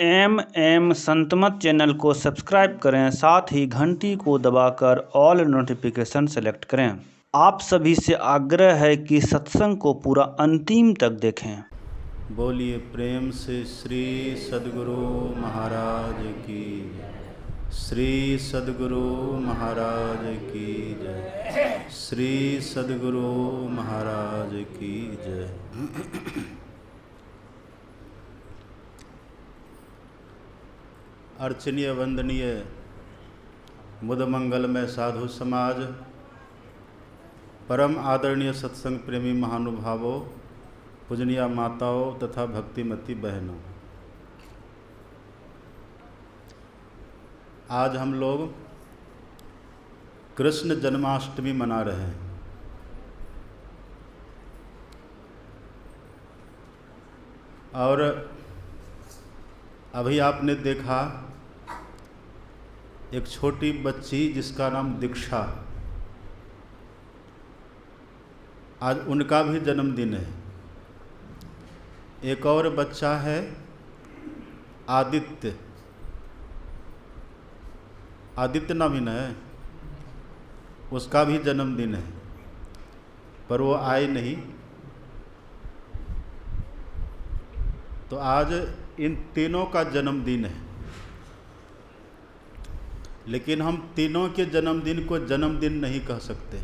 M Santmat channel को subscribe करें, साथ ही घंटी को दबाकर ऑल नोटिफिकेशन सेलेक्ट करें। आप सभी से आग्रह है कि सत्संग को पूरा अंतिम तक देखें। बोलिए प्रेम से श्री सद्गुरु महाराज की, श्री सद्गुरु महाराज की जय, श्री सद्गुरु महाराज की जय। अर्चनीय वंदनीय मुद मंगलमय साधु समाज, परम आदरणीय सत्संग प्रेमी महानुभावों, पूजनीय माताओं तथा भक्तिमती बहनों, आज हम लोग कृष्ण जन्माष्टमी मना रहे हैं। और अभी आपने देखा एक छोटी बच्ची जिसका नाम दीक्षा, आज उनका भी जन्मदिन है। एक और बच्चा है आदित्य, आदित्य नाम ही है, उसका भी जन्मदिन है, पर वो आए नहीं। तो आज इन तीनों का जन्मदिन है, लेकिन हम तीनों के जन्मदिन को जन्मदिन नहीं कह सकते।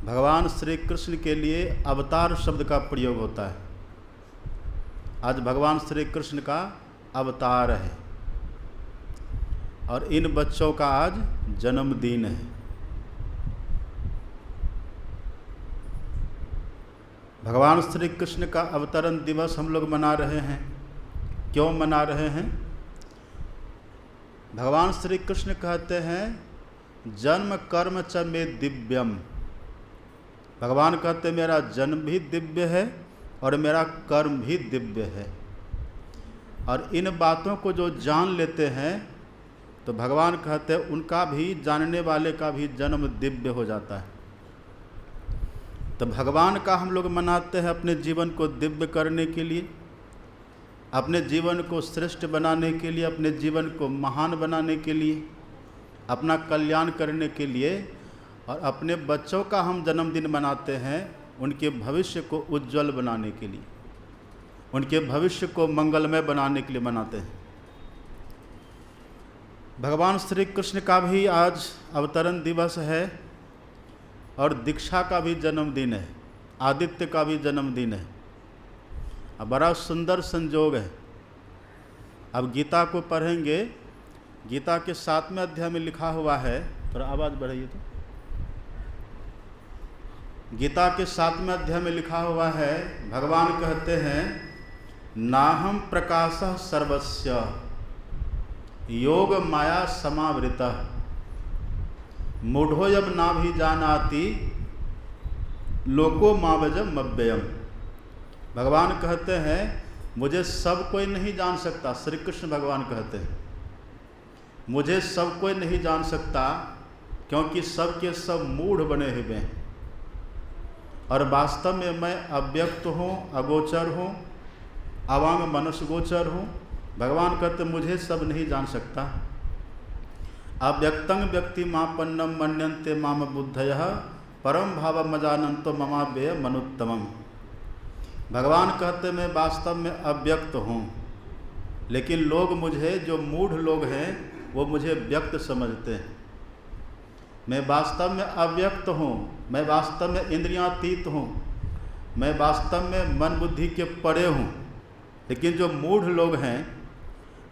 भगवान श्री कृष्ण के लिए अवतार शब्द का प्रयोग होता है। आज भगवान श्री कृष्ण का अवतार है और इन बच्चों का आज जन्मदिन है। भगवान श्री कृष्ण का अवतरण दिवस हम लोग मना रहे हैं। क्यों मना रहे हैं? भगवान श्री कृष्ण कहते हैं जन्म कर्म च मे दिव्यम। भगवान कहते हैं मेरा जन्म भी दिव्य है और मेरा कर्म भी दिव्य है। और इन बातों को जो जान लेते हैं तो भगवान कहते हैं उनका भी, जानने वाले का भी जन्म दिव्य हो जाता है। तो भगवान का हम लोग मनाते हैं अपने जीवन को दिव्य करने के लिए, अपने जीवन को श्रेष्ठ बनाने के लिए, अपने जीवन को महान बनाने के लिए, अपना कल्याण करने के लिए। और अपने बच्चों का हम जन्मदिन मनाते हैं उनके भविष्य को उज्जवल बनाने के लिए, उनके भविष्य को मंगलमय बनाने के लिए मनाते हैं। भगवान श्री कृष्ण का भी आज अवतरण दिवस है और दीक्षा का भी जन्मदिन है, आदित्य का भी जन्मदिन है। अब बड़ा सुंदर संजोग है। अब गीता को पढ़ेंगे। गीता के 7वें अध्याय में लिखा हुआ है, थोड़ा आवाज़ बढ़ाइए तो। गीता के 7वें अध्याय में लिखा हुआ है, भगवान कहते हैं नाहम प्रकाशः सर्वस्य योग माया समावृतः मूढ़ोऽयं नाभिजानाति लोको मावजम मव्ययम्। भगवान कहते हैं मुझे सब कोई नहीं जान सकता। श्री कृष्ण भगवान कहते हैं मुझे सब कोई नहीं जान सकता, क्योंकि सब के सब मूढ़ बने हुए हैं और वास्तव में मैं अव्यक्त हूँ, अगोचर हूँ, अवांग मनुष्य गोचर हूँ। भगवान कहते मुझे सब नहीं जान सकता। अव्यक्तं व्यक्ति मापन्नम मन्यन्ते माम बुद्धयः परम भावमजानन्तो ममाव्यय मनुत्तमम्। भगवान कहते मैं वास्तव में अव्यक्त हूँ, लेकिन लोग मुझे, जो मूढ़ लोग हैं वो मुझे व्यक्त समझते हैं। मैं वास्तव में अव्यक्त हूँ, मैं वास्तव में इंद्रियातीत हूँ, मैं वास्तव में मन बुद्धि के परे हूँ। लेकिन जो मूढ़ लोग हैं,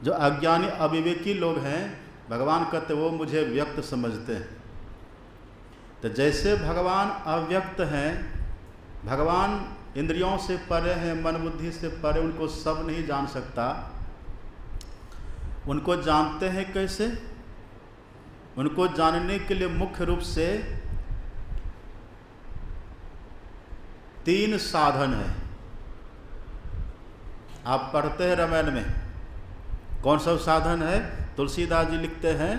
जो अज्ञानी अविवेकी लोग हैं, भगवान कहते वो मुझे व्यक्त समझते हैं। तो जैसे भगवान अव्यक्त हैं, भगवान इंद्रियों से परे हैं, मन बुद्धि से परे, उनको सब नहीं जान सकता। उनको जानते हैं कैसे? उनको जानने के लिए मुख्य रूप से 3 साधन है। आप पढ़ते हैं रामायण में, कौन सा साधन है? तुलसीदास जी लिखते हैं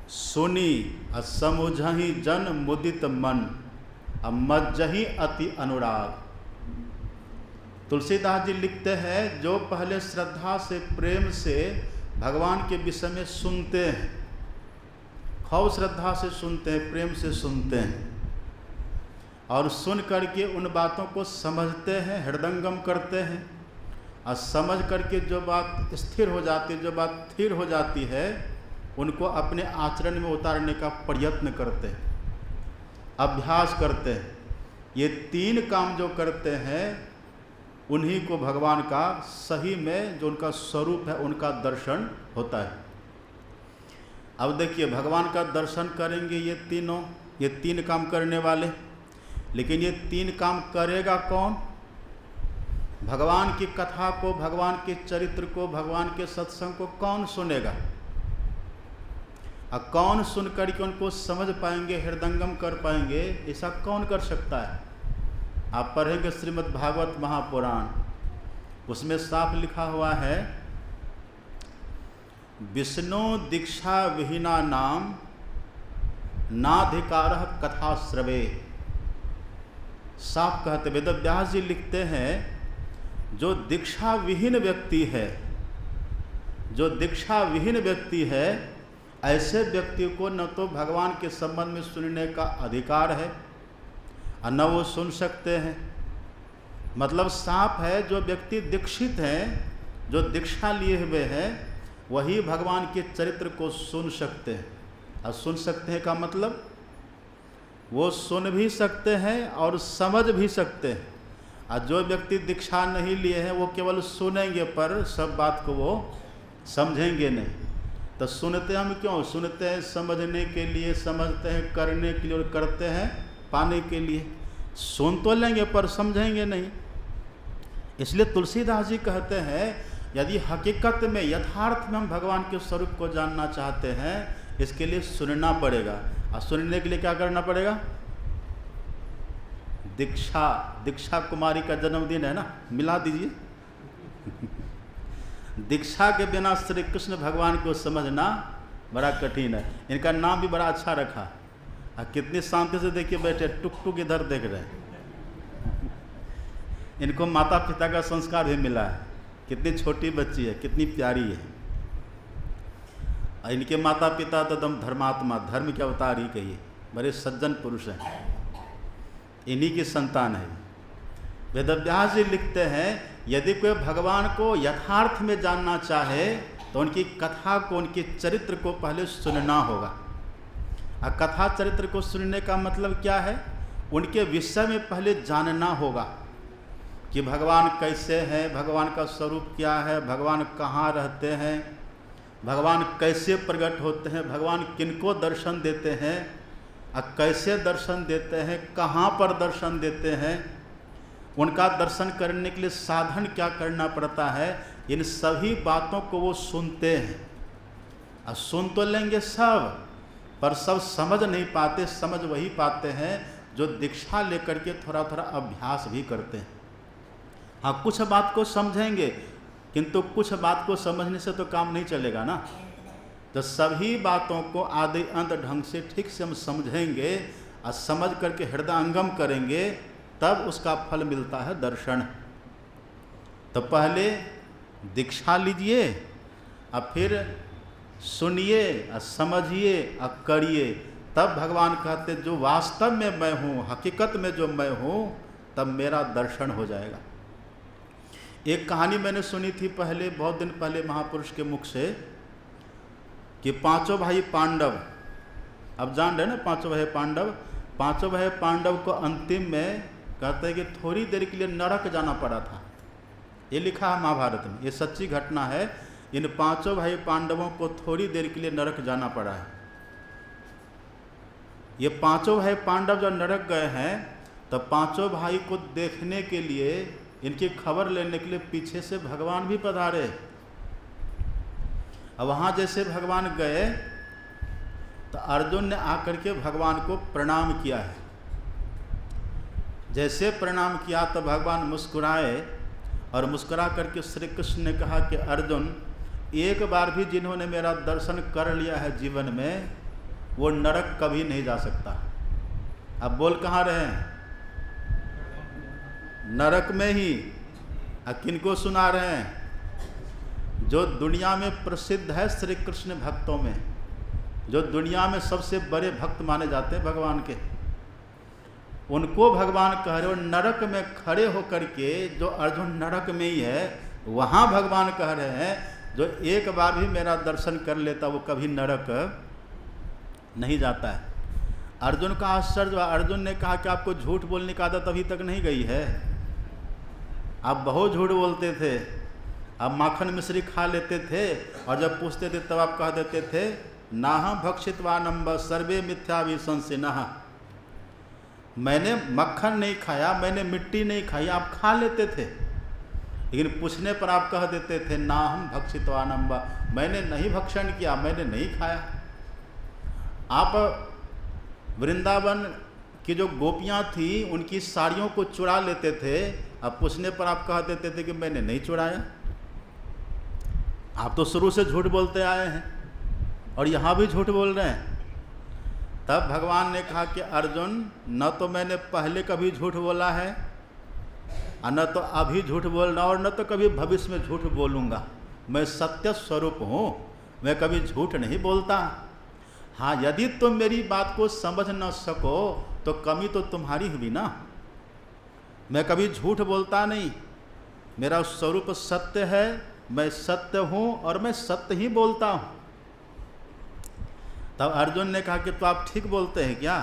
सुनी असमुझहि जन मुदित मन, मज्जहि अति अनुराग। तुलसीदास जी लिखते हैं, जो पहले श्रद्धा से प्रेम से भगवान के विषय में सुनते हैं, खूब श्रद्धा से सुनते हैं, प्रेम से सुनते हैं, और सुन करके उन बातों को समझते हैं, हृदयंगम करते हैं, और समझ करके जो बात स्थिर हो जाती है, जो बात स्थिर हो जाती है, उनको अपने आचरण में उतारने का प्रयत्न करते हैं, अभ्यास करते हैं। ये 3 काम जो करते हैं, उन्हीं को भगवान का सही में जो उनका स्वरूप है उनका दर्शन होता है। अब देखिए, भगवान का दर्शन करेंगे ये 3 काम करने वाले, लेकिन ये 3 काम करेगा कौन? भगवान की कथा को, भगवान के चरित्र को, भगवान के सत्संग को कौन सुनेगा? और कौन सुन करके उनको समझ पाएंगे, हृदयंगम कर पाएंगे? ऐसा कौन कर सकता है? आप पढ़ेंगे श्रीमद् भागवत महापुराण, उसमें साफ लिखा हुआ है, विष्णु दीक्षा विहीना नाम नाधिकारः कथा श्रवे। साफ कहते, वेदव्यास जी लिखते हैं, जो दीक्षा विहीन व्यक्ति है, जो दीक्षा विहीन व्यक्ति है, ऐसे व्यक्ति को न तो भगवान के संबंध में सुनने का अधिकार है और न वो सुन सकते हैं। मतलब साफ है, जो व्यक्ति दीक्षित हैं, जो दीक्षा लिए हुए हैं, वही भगवान के चरित्र को सुन सकते हैं। और सुन सकते हैं का मतलब वो सुन भी सकते हैं और समझ भी सकते हैं। और जो व्यक्ति दीक्षा नहीं लिए हैं, वो केवल सुनेंगे, पर सब बात को वो समझेंगे नहीं। तो सुनते हम क्यों? सुनते हैं समझने के लिए, समझते हैं करने के लिए, और करते हैं पाने के लिए। सुन तो लेंगे पर समझेंगे नहीं। इसलिए तुलसीदास जी कहते हैं, यदि हकीकत में, यथार्थ में हम भगवान के स्वरूप को जानना चाहते हैं, इसके लिए सुनना पड़ेगा। और सुनने के लिए क्या करना पड़ेगा? दीक्षा कुमारी का जन्मदिन है ना, मिला दीजिए। दीक्षा के बिना श्री कृष्ण भगवान को समझना बड़ा कठिन है। इनका नाम भी बड़ा अच्छा रखा। कितनी शांति से देखिए बैठे, टुक टुक इधर देख रहे हैं। इनको माता पिता का संस्कार भी मिला है। कितनी छोटी बच्ची है, कितनी प्यारी है। और इनके माता पिता तो एकदम धर्मात्मा, धर्म के अवतार ही कहिए, बड़े सज्जन पुरुष हैं। इन्हीं की संतान है। वेदव्यास जी लिखते हैं, यदि कोई भगवान को यथार्थ में जानना चाहे तो उनकी कथा को, उनके चरित्र को पहले सुनना होगा। और कथा चरित्र को सुनने का मतलब क्या है? उनके विषय में पहले जानना होगा कि भगवान कैसे हैं, भगवान का स्वरूप क्या है, भगवान कहाँ रहते हैं, भगवान कैसे प्रकट होते हैं, भगवान किनको दर्शन देते हैं, और कैसे दर्शन देते हैं, कहाँ पर दर्शन देते हैं, उनका दर्शन करने के लिए साधन क्या करना पड़ता है। इन सभी बातों को वो सुनते हैं। और सुन तो लेंगे सब, पर सब समझ नहीं पाते। समझ वही पाते हैं जो दीक्षा लेकर के थोड़ा थोड़ा अभ्यास भी करते हैं। हाँ, कुछ बात को समझेंगे, किंतु कुछ बात को समझने से तो काम नहीं चलेगा ना। तो सभी बातों को आदि अंत ढंग से ठीक से हम समझेंगे और समझ करके हृदयंगम करेंगे, तब उसका फल मिलता है दर्शन। तो पहले दीक्षा लीजिए और फिर सुनिए और समझिए और करिए। तब भगवान कहते, जो वास्तव में मैं हूँ, हकीकत में जो मैं हूँ, तब मेरा दर्शन हो जाएगा। एक कहानी मैंने सुनी थी पहले, बहुत दिन पहले, महापुरुष के मुख से, कि 5 भाई पांडव, अब जान रहे ना 5 भाई पांडव, 5 भाई पांडव को अंतिम में कहते हैं कि थोड़ी देर के लिए नरक जाना पड़ा था। ये लिखा है महाभारत में, ये सच्ची घटना है। इन 5 भाई पांडवों को थोड़ी देर के लिए नरक जाना पड़ा है। ये 5 भाई पांडव जब नरक गए हैं, तो 5 भाई को देखने के लिए, इनकी खबर लेने के लिए पीछे से भगवान भी पधारे। अब वहाँ जैसे भगवान गए तो अर्जुन ने आकर के भगवान को प्रणाम किया है। जैसे प्रणाम किया तो भगवान मुस्कुराए, और मुस्कुरा करके श्री कृष्ण ने कहा कि अर्जुन, एक बार भी जिन्होंने मेरा दर्शन कर लिया है जीवन में, वो नरक कभी नहीं जा सकता। अब बोल कहाँ रहे हैं? नरक में ही। किनको सुना रहे हैं? जो दुनिया में प्रसिद्ध है श्री कृष्ण भक्तों में, जो दुनिया में सबसे बड़े भक्त माने जाते हैं भगवान के, उनको भगवान कह रहे हो नरक में खड़े होकर के, जो अर्जुन नरक में ही है वहाँ भगवान कह रहे हैं जो एक बार भी मेरा दर्शन कर लेता वो कभी नरक नहीं जाता है। अर्जुन का आश्चर्य, अर्जुन ने कहा कि आपको झूठ बोलने की आदत अभी तक नहीं गई है, आप बहुत झूठ बोलते थे, आप माखन मिश्री खा लेते थे और जब पूछते थे तब आप कह देते थे नाहं भक्षितवानम्ब सर्वे मिथ्याभिशंसिनः, मैंने मक्खन नहीं खाया, मैंने मिट्टी नहीं खाई, आप खा लेते थे, लेकिन पूछने पर आप कह देते थे नाहं भक्षितवानम्ब, मैंने नहीं भक्षण किया, मैंने नहीं खाया। आप वृंदावन की जो गोपियाँ थी उनकी साड़ियों को चुरा लेते थे, अब पूछने पर आप कह देते थे कि मैंने नहीं चुराया। आप तो शुरू से झूठ बोलते आए हैं और यहाँ भी झूठ बोल रहे हैं। तब भगवान ने कहा कि अर्जुन, न तो मैंने पहले कभी झूठ बोला है और न तो अभी झूठ बोलना और न तो कभी भविष्य में झूठ बोलूँगा, मैं सत्य स्वरूप हूँ, मैं कभी झूठ नहीं बोलता। हाँ, यदि तुम मेरी बात को समझ न सको तो कमी तो तुम्हारी हुई ना, मैं कभी झूठ बोलता नहीं, मेरा स्वरूप सत्य है, मैं सत्य हूँ और मैं सत्य ही बोलता हूँ। तब अर्जुन ने कहा कि तो आप ठीक बोलते हैं क्या,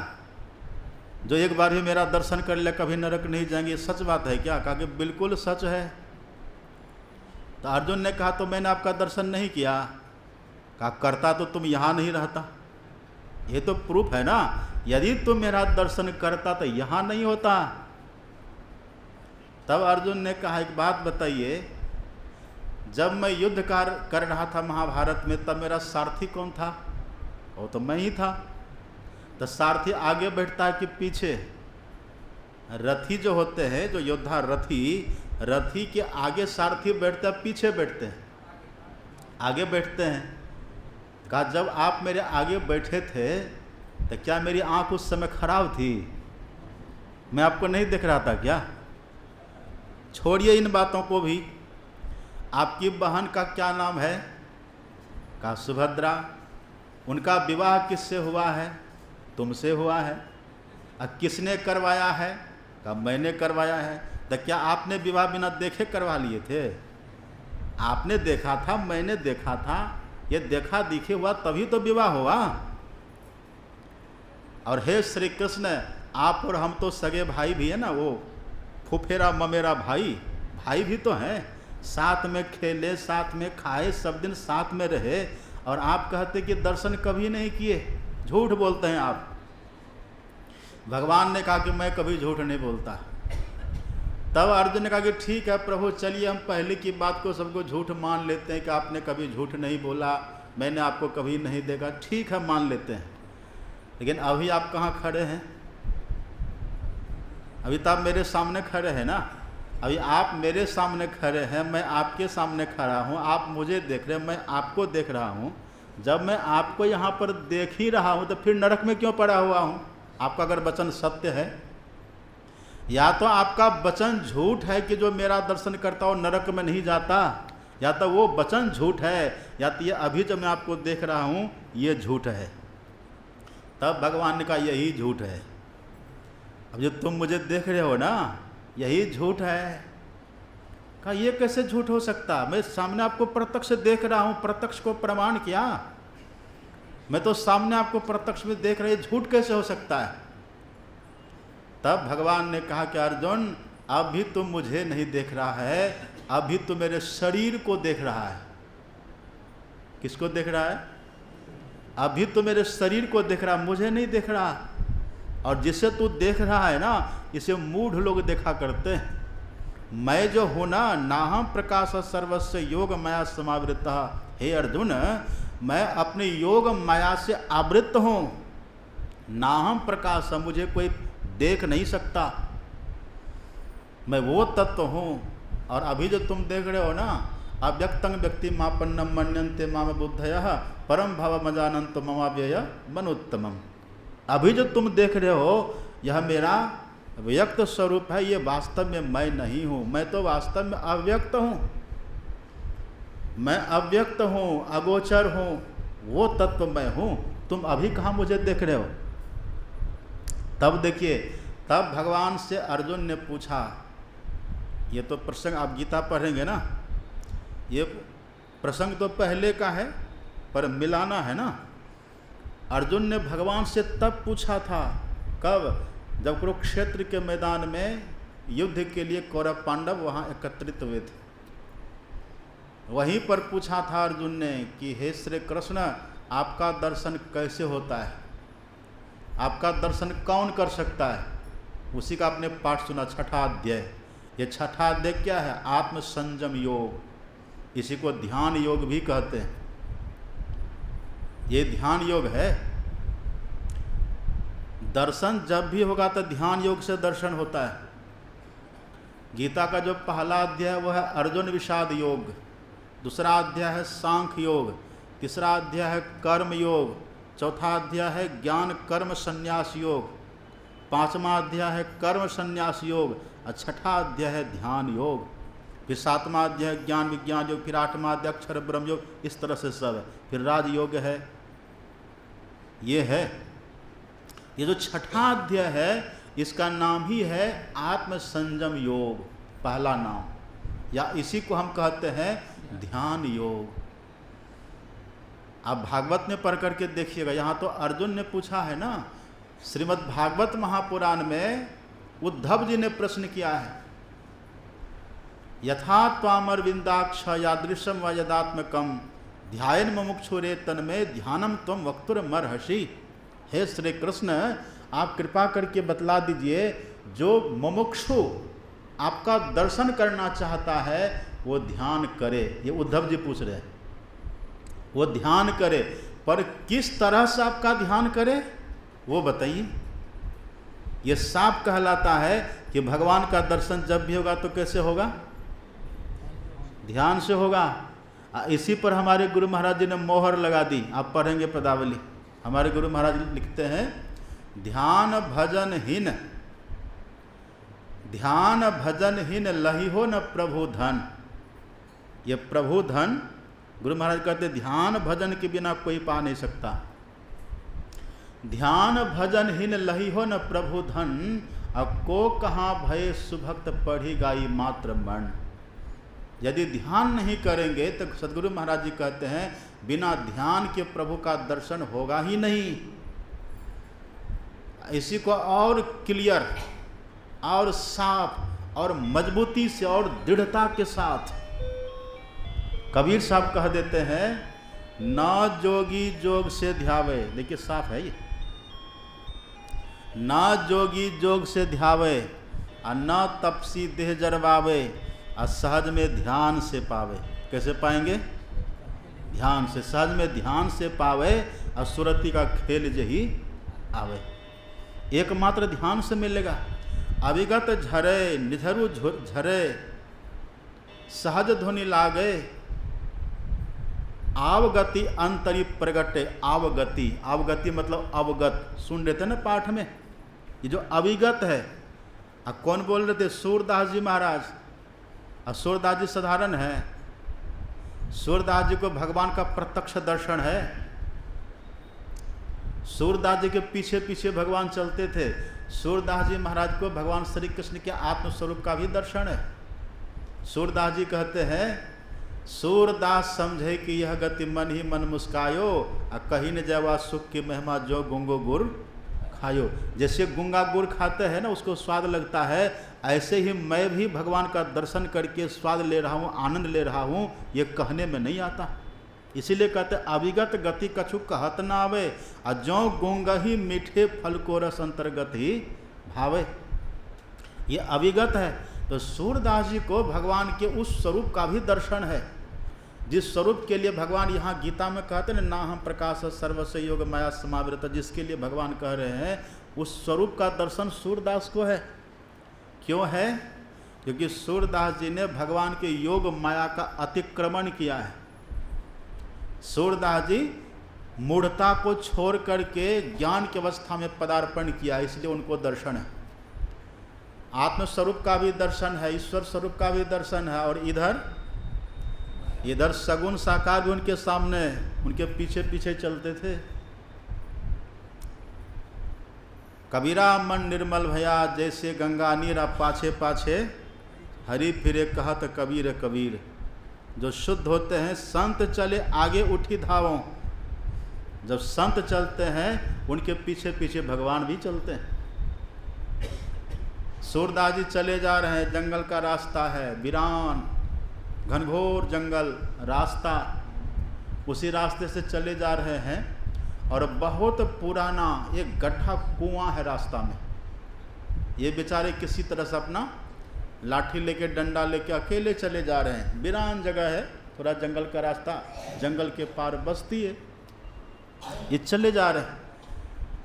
जो एक बार भी मेरा दर्शन कर ले कभी नरक नहीं जाएंगे, सच बात है क्या? कहा कि बिल्कुल सच है। तो अर्जुन ने कहा तो मैंने आपका दर्शन नहीं किया। कहा करता तो तुम यहाँ नहीं रहता, ये तो प्रूफ है ना, यदि तुम मेरा दर्शन करता तो यहाँ नहीं होता। तब अर्जुन ने कहा एक बात बताइए, जब मैं युद्ध कर रहा था महाभारत में तब मेरा सारथी कौन था? वो तो मैं ही था। तो सारथी आगे बैठता है कि पीछे? रथी जो होते हैं, जो योद्धा रथी के आगे सारथी बैठता है, पीछे बैठते हैं? आगे बैठते हैं। कहा जब आप मेरे आगे बैठे थे तो क्या मेरी आंख उस समय खराब थी? मैं आपको नहीं देख रहा था क्या? छोड़िए इन बातों को भी। आपकी बहन का क्या नाम है? कहा सुभद्रा। उनका विवाह किससे हुआ है? तुमसे हुआ है। किसने करवाया है? कहा मैंने करवाया है। तो क्या आपने विवाह बिना देखे करवा लिए थे? आपने देखा था, मैंने देखा था, ये देखा दिखे हुआ तभी तो विवाह हुआ। और हे श्री कृष्ण, आप और हम तो सगे भाई भी है ना, वो फुफेरा ममेरा भाई भी तो हैं, साथ में खेले, साथ में खाए, सब दिन साथ में रहे, और आप कहते कि दर्शन कभी नहीं किए, झूठ बोलते हैं आप। भगवान ने कहा कि मैं कभी झूठ नहीं बोलता। तब अर्जुन ने कहा कि ठीक है प्रभु, चलिए हम पहले की बात को सबको झूठ मान लेते हैं कि आपने कभी झूठ नहीं बोला, मैंने आपको कभी नहीं देखा, ठीक है मान लेते हैं। लेकिन अभी आप कहाँ खड़े हैं? अभी तो आप मेरे सामने खड़े हैं ना, अभी आप मेरे सामने खड़े हैं, मैं आपके सामने खड़ा हूँ, आप मुझे देख रहे हैं, मैं आपको देख रहा हूँ। जब मैं आपको यहाँ पर देख ही रहा हूँ तो फिर नरक में क्यों पड़ा हुआ हूँ? आपका अगर वचन सत्य है, या तो आपका वचन झूठ है कि जो मेरा दर्शन करता हो नरक में नहीं जाता, या तो वो वचन झूठ है, या तो ये अभी जो मैं आपको देख रहा हूँ ये झूठ है। तब भगवान ने कहा यही झूठ है। अब जो तुम मुझे देख रहे हो ना यही झूठ है। कहा ये कैसे झूठ हो सकता? मैं सामने आपको प्रत्यक्ष देख रहा हूँ, प्रत्यक्ष को प्रमाण किया, मैं तो सामने आपको प्रत्यक्ष में देख रहे, झूठ कैसे हो सकता है? तब भगवान ने कहा कि अर्जुन अभी तुम मुझे नहीं देख रहा है, अभी तो मेरे शरीर को देख रहा है। किसको देख रहा है? अभी तो मेरे शरीर को देख रहा, मुझे नहीं देख रहा। और जिसे तू देख रहा है ना, इसे मूढ़ लोग देखा करते हैं। मैं जो हूँ ना, नाहं प्रकाश सर्वस्य योग माया समावृता। हे अर्जुन, मैं अपने योग माया से आवृत हूँ। नाहं प्रकाश, मुझे कोई देख नहीं सकता, मैं वो तत्व हूँ। और अभी जो तुम देख रहे हो ना, अव्यक्तं व्यक्ति मापन्नम मन्यन्ते माम बुद्धयः परम भवमजानन्तो ममाव्यय मनुत्तमम्। अभी जो तुम देख रहे हो यह मेरा व्यक्त स्वरूप है, ये वास्तव में मैं नहीं हूँ, मैं तो वास्तव में अव्यक्त हूँ, मैं अव्यक्त हूँ, अगोचर हूँ, वो तत्व मैं हूँ। तुम अभी कहाँ मुझे देख रहे हो? तब देखिए, तब भगवान से अर्जुन ने पूछा, ये तो प्रसंग आप गीता पढ़ेंगे ना, ये प्रसंग तो पहले का है पर मिलाना है ना। अर्जुन ने भगवान से तब पूछा था, कब? जब कुरुक्षेत्र के मैदान में युद्ध के लिए कौरव पांडव वहाँ एकत्रित हुए थे। वहीं पर पूछा था अर्जुन ने कि हे श्री कृष्ण, आपका दर्शन कैसे होता है? आपका दर्शन कौन कर सकता है? उसी का आपने पाठ सुना, छठा अध्याय। ये छठा अध्याय क्या है? आत्म संयम योग। इसी को ध्यान योग भी कहते हैं। ये ध्यान योग है। दर्शन जब भी होगा तो ध्यान योग से दर्शन होता है। गीता का जो पहला अध्याय वो है अर्जुन विषाद योग, दूसरा अध्याय है सांख्य योग, तीसरा अध्याय है कर्म योग, चौथा अध्याय है ज्ञान कर्म संन्यास योग, पांचवा अध्याय है कर्म संन्यास योग और छठा अध्याय है ध्यान योग। फिर सातवां अध्याय ज्ञान विज्ञान योग, फिर आठवां अध्याय अक्षर ब्रह्म योग, इस तरह से सब है। फिर राजयोग है। ये है, ये जो छठा अध्याय है इसका नाम ही है आत्म संयम योग, पहला नाम, या इसी को हम कहते हैं ध्यान योग। आप भागवत में पढ़ करके देखिएगा, यहाँ तो अर्जुन ने पूछा है ना, श्रीमद् भागवत महापुराण में उद्धव जी ने प्रश्न किया है, यथा त्वामर विंदाक्ष यादृशम व यदात्मकम ध्यायन मुमुक्षुरे तन्मे ध्यानम त्वम वक्तुरमर्हसि। हे श्री कृष्ण, आप कृपा करके बतला दीजिए, जो मुमुक्षु आपका दर्शन करना चाहता है वो ध्यान करे। ये उद्धव जी पूछ रहे हैं, वो ध्यान करे, पर किस तरह से आपका ध्यान करे वो बताइए। ये साफ कहलाता है कि भगवान का दर्शन जब भी होगा तो कैसे होगा? ध्यान से होगा। इसी पर हमारे गुरु महाराज जी ने मोहर लगा दी। आप पढ़ेंगे पदावली, हमारे गुरु महाराज लिखते हैं, ध्यान भजनहीन लहिहो न प्रभु धन। ये प्रभु धन गुरु महाराज कहते ध्यान भजन के बिना कोई पा नहीं सकता। ध्यान भजनहीन लहिहो न प्रभु धन, अब को कहाँ भय सुभक्त पढ़ी गाई मात्र मन। यदि ध्यान नहीं करेंगे तो सदगुरु महाराज जी कहते हैं बिना ध्यान के प्रभु का दर्शन होगा ही नहीं। इसी को और क्लियर और साफ और मजबूती से और दृढ़ता के साथ कबीर साहब कह देते हैं, ना जोगी जोग से ध्यावे। देखिए साफ है ये, ना जोगी जोग से ध्यावे और ना तपसी देह जरवावे और सहज में ध्यान से पावे। कैसे पाएंगे? ध्यान से, सहज में ध्यान से पावे और सुरति का खेल जही आवे। एकमात्र ध्यान से मिलेगा। अविगत झरे निधरु झरे सहज ध्वनि लागे, आवगति अंतरी प्रगटे। आवगति मतलब अवगत, सुन रहे थे ना पाठ में। ये जो अविगत है, कौन बोल रहे थे? सूरदास जी महाराज। और सूरदास जी साधारण है, सूरदास जी को भगवान का प्रत्यक्ष दर्शन है। सूरदास जी के पीछे पीछे भगवान चलते थे। सूरदास जी महाराज को भगवान श्री कृष्ण के आत्मस्वरूप का भी दर्शन है। सूरदास जी कहते हैं, सूरदास समझे कि यह गति मन ही मन मुस्कायो, कहीं न जवा सुख की महिमा जो गुंगो गुड़ खायो। जैसे गुंगा गुड़ खाते हैं ना, उसको स्वाद लगता है, ऐसे ही मैं भी भगवान का दर्शन करके स्वाद ले रहा हूँ, आनंद ले रहा हूँ। ये कहने में नहीं आता। इसीलिए कहते अविगत गति कछु कहत ना आवे, और जो गुंगा ही मीठे फल को रस अंतर्गत ही भावे। ये अविगत है। तो सूरदास जी को भगवान के उस स्वरूप का भी दर्शन है, जिस स्वरूप के लिए भगवान यहाँ गीता में कहते हैं ना, हम प्रकाश सर्वस्व योग माया समावृत, जिसके लिए भगवान कह रहे हैं, उस स्वरूप का दर्शन सूरदास को है। क्यों है? क्योंकि सूरदास जी ने भगवान के योग माया का अतिक्रमण किया है। सूरदास जी मूढ़ता को छोड़ करके ज्ञान की अवस्था में पदार्पण किया, इसलिए उनको दर्शन है। आत्मस्वरूप का भी दर्शन है, ईश्वर स्वरूप का भी दर्शन है, और इधर सगुण साकार भी उनके सामने, उनके पीछे पीछे चलते थे। कबीरा मन निर्मल भया, जैसे गंगा नीरा पाछे पाछे, हरि फिरे कहत कबीर कबीर। जो शुद्ध होते हैं, संत चले आगे उठी धावों। जब संत चलते हैं उनके पीछे पीछे भगवान भी चलते हैं। सूरदास जी चले जा रहे हैं, जंगल का रास्ता है, वीरान घनघोर जंगल रास्ता, उसी रास्ते से चले जा रहे हैं, और बहुत पुराना एक गड्ढा कुआं है रास्ता में। ये बेचारे किसी तरह से अपना लाठी लेके, डंडा लेके अकेले चले जा रहे हैं। वीरान जगह है, थोड़ा जंगल का रास्ता, जंगल के पार बस्ती है, ये चले जा रहे हैं।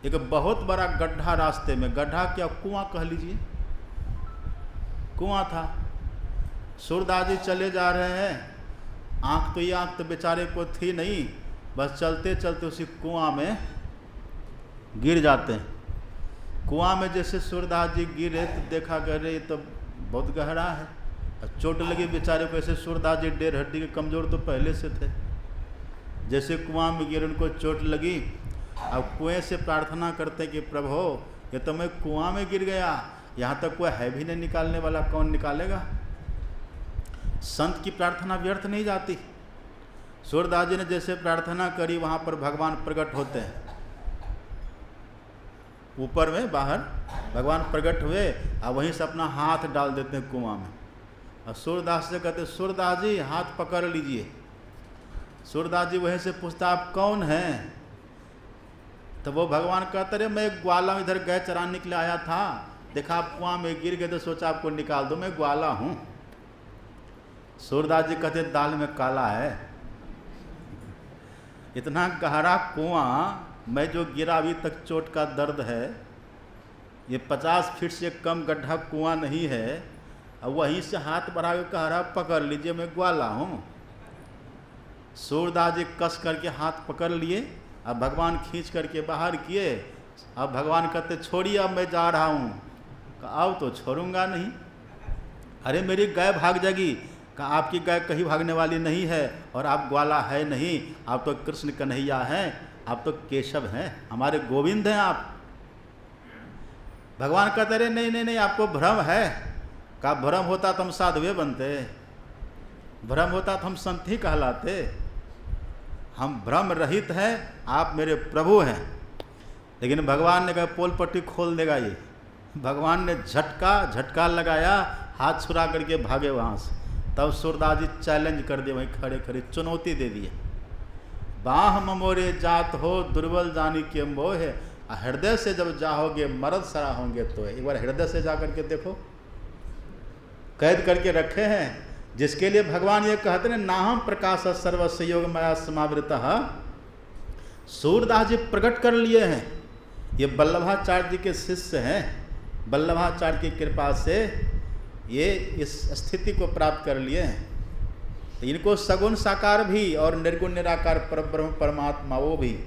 एक बहुत बड़ा गड्ढा रास्ते में, गड्ढा क्या कुआं कह लीजिए, कुआं था। सूरदास जी चले जा रहे हैं, आँख तो ये आँख तो बेचारे को थी नहीं, बस चलते चलते उसी कुआं में गिर जाते हैं। कुआं में जैसे सूरदास जी गिरे तो देखा कर रहे तो बहुत गहरा है, और चोट लगी बेचारे को। ऐसे सूरदास जी डेढ़ हड्डी के कमज़ोर तो पहले से थे, जैसे कुआं में गिरे उनको चोट लगी। अब कुएं से प्रार्थना करते कि प्रभु ये तो मैं कुआं में गिर गया, यहाँ तक कोई है भी नहीं निकालने वाला, कौन निकालेगा। संत की प्रार्थना व्यर्थ नहीं जाती। सूरदास जी ने जैसे प्रार्थना करी, वहाँ पर भगवान प्रकट होते हैं, ऊपर में बाहर भगवान प्रकट हुए, और वहीं से अपना हाथ डाल देते हैं कुआं में। और सूरदास से कहते, सूरदास जी हाथ पकड़ लीजिए। सूरदास जी वहीं से पूछता, आप कौन हैं? तो वो भगवान कहते रहे, मैं ग्वाला इधर गए चराने के लिए आया था, देखा आप कुआं में गिर गए तो सोचा आपको निकाल दो, मैं ग्वाला हूँ। सूरदास जी कहते, दाल में काला है। इतना गहरा कुआं, मैं जो गिरा अभी तक चोट का दर्द है, ये 50 फीट से कम गड्ढा कुआं नहीं है, और वहीं से हाथ बढ़ा के कह रहा पकड़ लीजिए, मैं ग्वाला हूँ। सूरदास जी कस करके हाथ पकड़ लिए, अब भगवान खींच करके बाहर किए। अब भगवान कहते, छोड़िए अब मैं जा रहा हूँ। कहा अब तो छोड़ूंगा नहीं। अरे मेरी गाय भाग जाएगी। कहा आपकी गाय कहीं भागने वाली नहीं है, और आप ग्वाला है नहीं, आप तो कृष्ण कन्हैया हैं, आप तो केशव हैं, हमारे गोविंद हैं आप। भगवान कहते रहे, नहीं नहीं नहीं, आपको भ्रम है। कहा भ्रम होता तो हम साधुए बनते, भ्रम होता तो हम संत ही कहलाते। हम भ्रम रहित हैं, आप मेरे प्रभु हैं। लेकिन भगवान ने कहा पोल पट्टी खोल देगा ये। भगवान ने झटका लगाया, हाथ छुरा करके भागे वहाँ से। तब सूरदास जी चैलेंज कर दिए, वहीं खड़े खड़े चुनौती दे दिए, बाह ममोरे जात हो दुर्बल जानी के मोह है, हृदय से जब जाओगे मरद सरा होंगे। तो एक बार हृदय से जा करके देखो, कैद करके रखे हैं। जिसके लिए भगवान ये कहते हैं, नाहम प्रकाश सर्वस्व योग माया समावृतः। सूरदास जी प्रकट कर लिए हैं, ये वल्लभाचार्य जी के शिष्य हैं। वल्लभाचार्य की कृपा से ये इस स्थिति को प्राप्त कर लिए हैं। तो इनको सगुण साकार भी और निर्गुण निराकार परब्रह्म परमात्मा वो भी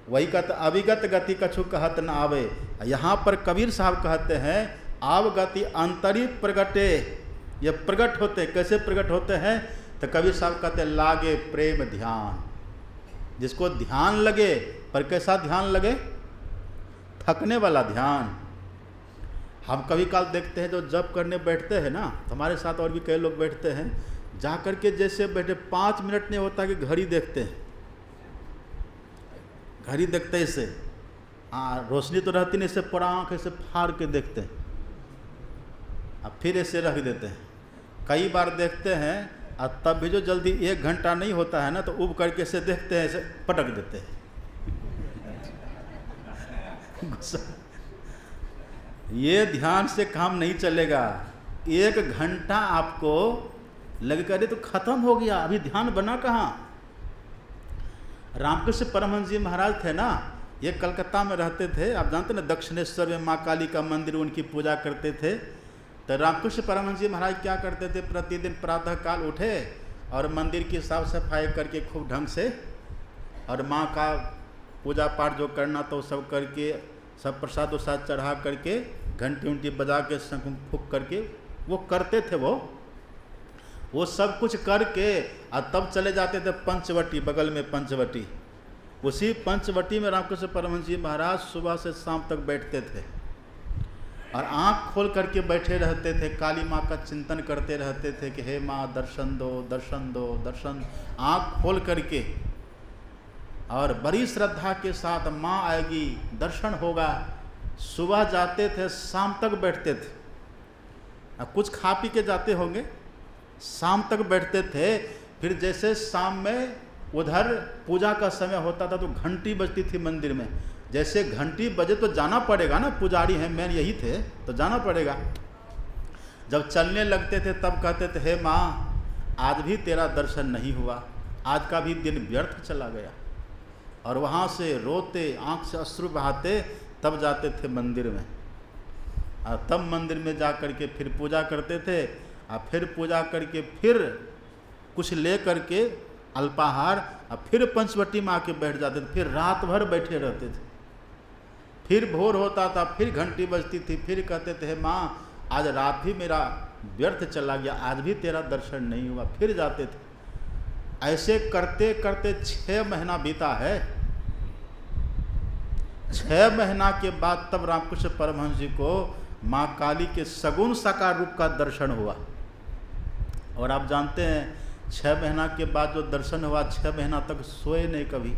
वही कहते, अविगत गति कछु कहत न आवे। यहाँ पर कबीर साहब कहते हैं, आव गति अंतरी प्रगटे। ये प्रकट होते हैं, कैसे प्रकट होते हैं? तो कबीर साहब कहते हैं, लागे प्रेम ध्यान। जिसको ध्यान लगे, पर कैसा ध्यान लगे? थकने वाला ध्यान। हम कभी काल देखते हैं जो जप करने बैठते हैं ना, तो हमारे साथ और भी कई लोग बैठते हैं, जा कर के जैसे बैठे 5 मिनट नहीं होता कि घड़ी देखते हैं, घड़ी देखते हैं इसे। हाँ, रोशनी तो रहती नहीं, इसे पूरा आँख ऐसे फाड़ के देखते हैं, अब फिर ऐसे रख देते हैं। कई बार देखते हैं, और तब भी जो जल्दी 1 घंटा नहीं होता है ना, तो उब करके ऐसे देखते हैं, ऐसे पटक देते हैं। ये ध्यान से काम नहीं चलेगा। 1 घंटा आपको लग करे तो खत्म हो गया, अभी ध्यान बना कहाँ? रामकृष्ण परमहंस जी महाराज थे ना, ये कलकत्ता में रहते थे। आप जानते ना, दक्षिणेश्वर में माँ काली का मंदिर, उनकी पूजा करते थे। तो रामकृष्ण परमहंस जी महाराज क्या करते थे, प्रतिदिन प्रातः काल उठे और मंदिर की साफ सफाई करके खूब ढंग से, और माँ का पूजा पाठ जो करना तो सब करके, सब प्रसाद उसाद चढ़ा करके घंटी उंटी बजा के शंख फूंक करके वो करते थे। वो सब कुछ करके और तब चले जाते थे पंचवटी, बगल में पंचवटी। उसी पंचवटी में रामकृष्ण परमहंस जी महाराज सुबह से शाम तक बैठते थे और आँख खोल करके बैठे रहते थे, काली माँ का चिंतन करते रहते थे कि हे माँ दर्शन दो, दर्शन दो, दर्शन। आँख खोल करके और बड़ी श्रद्धा के साथ माँ आएगी, दर्शन होगा। सुबह जाते थे, शाम तक बैठते थे। अब कुछ खा पी के जाते होंगे, शाम तक बैठते थे। फिर जैसे शाम में उधर पूजा का समय होता था तो घंटी बजती थी मंदिर में। जैसे घंटी बजे तो जाना पड़ेगा ना, पुजारी हैं, मेन यही थे तो जाना पड़ेगा। जब चलने लगते थे तब कहते थे हे माँ आज भी तेरा दर्शन नहीं हुआ, आज का भी दिन व्यर्थ चला गया। और वहाँ से रोते, आँख से अश्रु बहाते तब जाते थे मंदिर में। और तब मंदिर में जा करके फिर पूजा करते थे और फिर पूजा करके फिर कुछ ले करके अल्पाहार और फिर पंचवटी में आके बैठ जाते थे। फिर रात भर बैठे रहते थे। फिर भोर होता था, फिर घंटी बजती थी, फिर कहते थे माँ आज रात भी मेरा व्यर्थ चला गया, आज भी तेरा दर्शन नहीं हुआ। फिर जाते थे। ऐसे करते करते 6 महीना बीता है। 6 महीना के बाद तब रामकृष्ण परमहंस जी को माँ काली के सगुण साकार रूप का दर्शन हुआ। और आप जानते हैं 6 महीना के बाद जो दर्शन हुआ, 6 महीना तक सोए नहीं कभी।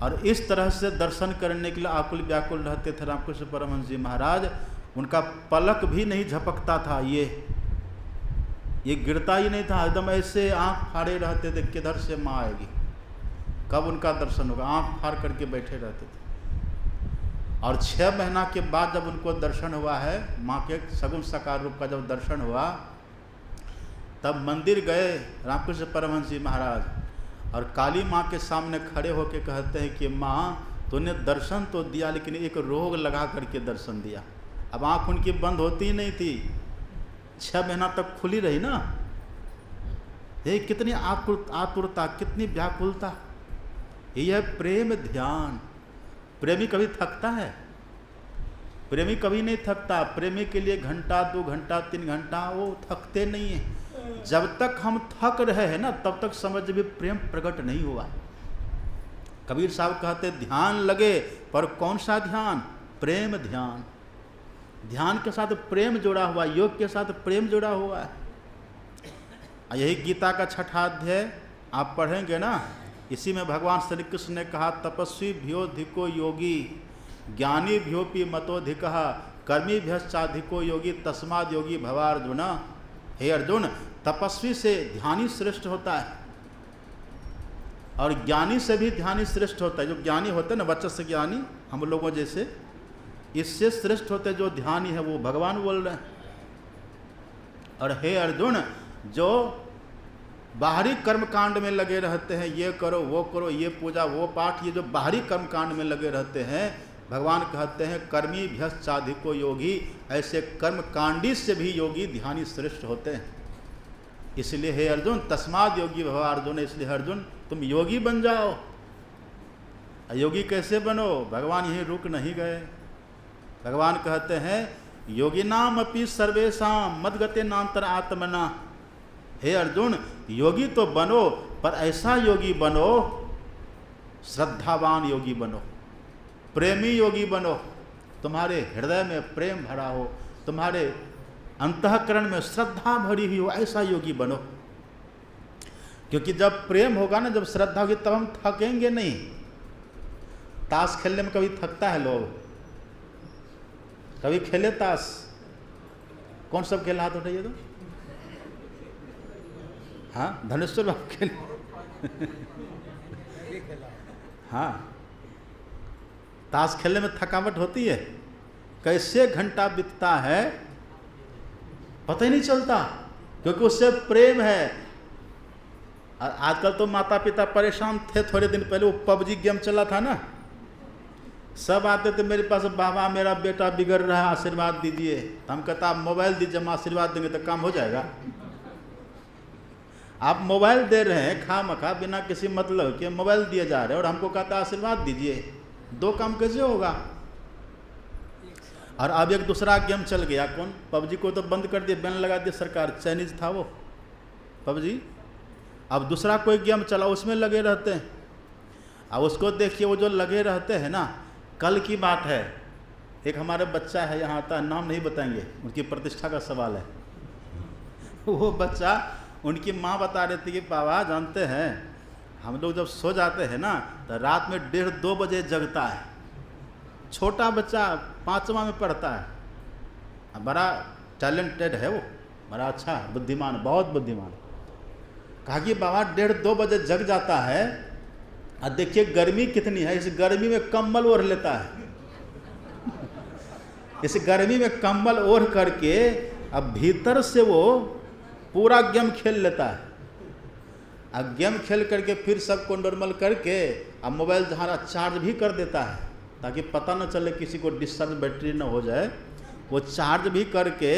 और इस तरह से दर्शन करने के लिए आकुल व्याकुल रहते थे रामकृष्ण परमहंस जी महाराज। उनका पलक भी नहीं झपकता था, ये गिरता ही नहीं था, एकदम ऐसे आंख फाड़े रहते थे किधर से माँ आएगी, कब उनका दर्शन होगा, आंख फाड़ करके बैठे रहते थे। और 6 महीना के बाद जब उनको दर्शन हुआ है, माँ के सगुण साकार रूप का जब दर्शन हुआ, तब मंदिर गए रामकृष्ण परमहंस जी महाराज और काली माँ के सामने खड़े होकर कहते हैं कि माँ तूने दर्शन तो दिया लेकिन एक रोग लगा करके दर्शन दिया। अब आँख उनकी बंद होती ही नहीं थी, 6 महीना तक खुली रही ना। ये कितनी आतुरता, कितनी व्याकुलता, यह है प्रेम ध्यान। प्रेमी कभी थकता है? प्रेमी कभी नहीं थकता। प्रेमी के लिए घंटा 2 घंटा 3 घंटा वो थकते नहीं है। जब तक हम थक रहे हैं ना तब तक समझ भी प्रेम प्रकट नहीं हुआ। कबीर साहब कहते ध्यान लगे, पर कौन सा ध्यान? प्रेम ध्यान। ध्यान के साथ प्रेम जुड़ा हुआ, योग के साथ प्रेम जुड़ा हुआ है। यही गीता का 6ठा अध्याय आप पढ़ेंगे ना, इसी में भगवान श्री कृष्ण ने कहा तपस्वी भ्योधिको योगी ज्ञानी भ्योपि मतोधिकः कर्मी भ्यश्चाधिको योगी तस्माद् योगी भवार्जुन। हे अर्जुन, तपस्वी से ध्यानी श्रेष्ठ होता है और ज्ञानी से भी ध्यानी श्रेष्ठ होता है। जो ज्ञानी होते हैं ना, वचस्स ज्ञानी, हम लोगों जैसे, इससे श्रेष्ठ होते जो ध्यानी है, वो भगवान बोल रहे हैं। और हे अर्जुन, जो बाहरी कर्मकांड में लगे रहते हैं, ये करो वो करो, ये पूजा वो पाठ, ये जो बाहरी कर्मकांड में लगे रहते हैं, भगवान कहते हैं कर्मी भ्यश्चाधिको योगी, ऐसे कर्मकांडी से भी योगी ध्यानी श्रेष्ठ होते हैं। इसलिए हे अर्जुन तस्माद् योगी भव अर्जुन, इसलिए अर्जुन तुम योगी बन जाओ। योगी कैसे बनो? भगवान यहीं रुक नहीं गए। भगवान कहते हैं योगिनाम अपि सर्वेषां मद्गते नांतर आत्मना। हे अर्जुन, योगी तो बनो, पर ऐसा योगी बनो, श्रद्धावान योगी बनो, प्रेमी योगी बनो, तुम्हारे हृदय में प्रेम भरा हो, तुम्हारे अंतःकरण में श्रद्धा भरी हुई हो, ऐसा योगी बनो। क्योंकि जब प्रेम होगा ना, जब श्रद्धा होगी, तब हम थकेंगे नहीं। ताश खेलने में कभी थकता है लोग? कभी खेले ताश? कौन सब खेला? हाथ उठाइए तो। हाँ, धनेश्वर बाबू खेले। हाँ, ताश खेलने में थकावट होती है, कैसे घंटा बीतता है पता ही नहीं चलता, क्योंकि उससे प्रेम है। और आजकल तो माता पिता परेशान थे। थोड़े दिन पहले वो पबजी गेम चला था ना, सब आते थे मेरे पास, बाबा मेरा बेटा बिगड़ रहा है, आशीर्वाद दीजिए। तो हम कहता आप मोबाइल दीजिए, हम आशीर्वाद देंगे तो काम हो जाएगा। आप मोबाइल दे रहे हैं खामखा, बिना किसी मतलब के मोबाइल दिए जा रहे हैं, और हमको कहता आशीर्वाद दीजिए, 2 काम कैसे होगा? और अब एक दूसरा गेम चल गया, कौन? पबजी को तो बंद कर दिया, बैन लगा दिया सरकार, चाइनीज था वो पबजी। अब दूसरा कोई गेम चला, उसमें लगे रहते हैं। अब उसको देखिए, वो जो लगे रहते हैं ना, कल की बात है, एक हमारे बच्चा है यहाँ आता है, नाम नहीं बताएंगे, उनकी प्रतिष्ठा का सवाल है। वो बच्चा, उनकी माँ बता रही थी कि बाबा जानते हैं हम लोग जब सो जाते हैं ना तो रात में 1:30-2 बजे जगता है। छोटा बच्चा 5वां में पढ़ता है, बड़ा टैलेंटेड है वो, बड़ा अच्छा बुद्धिमान, बहुत बुद्धिमान। कहा कि बाबा 1:30-2 बजे जग जाता है, और देखिए गर्मी कितनी है, इस गर्मी में कंबल ओढ़ लेता है। इस गर्मी में कंबल ओढ़ करके अब भीतर से वो पूरा गेम खेल लेता है। अब गेम खेल करके फिर सबको नॉर्मल करके अब मोबाइल जहाँ चार्ज भी कर देता है, ताकि पता न चले, किसी को डिस्चार्ज बैटरी न हो जाए। वो चार्ज भी करके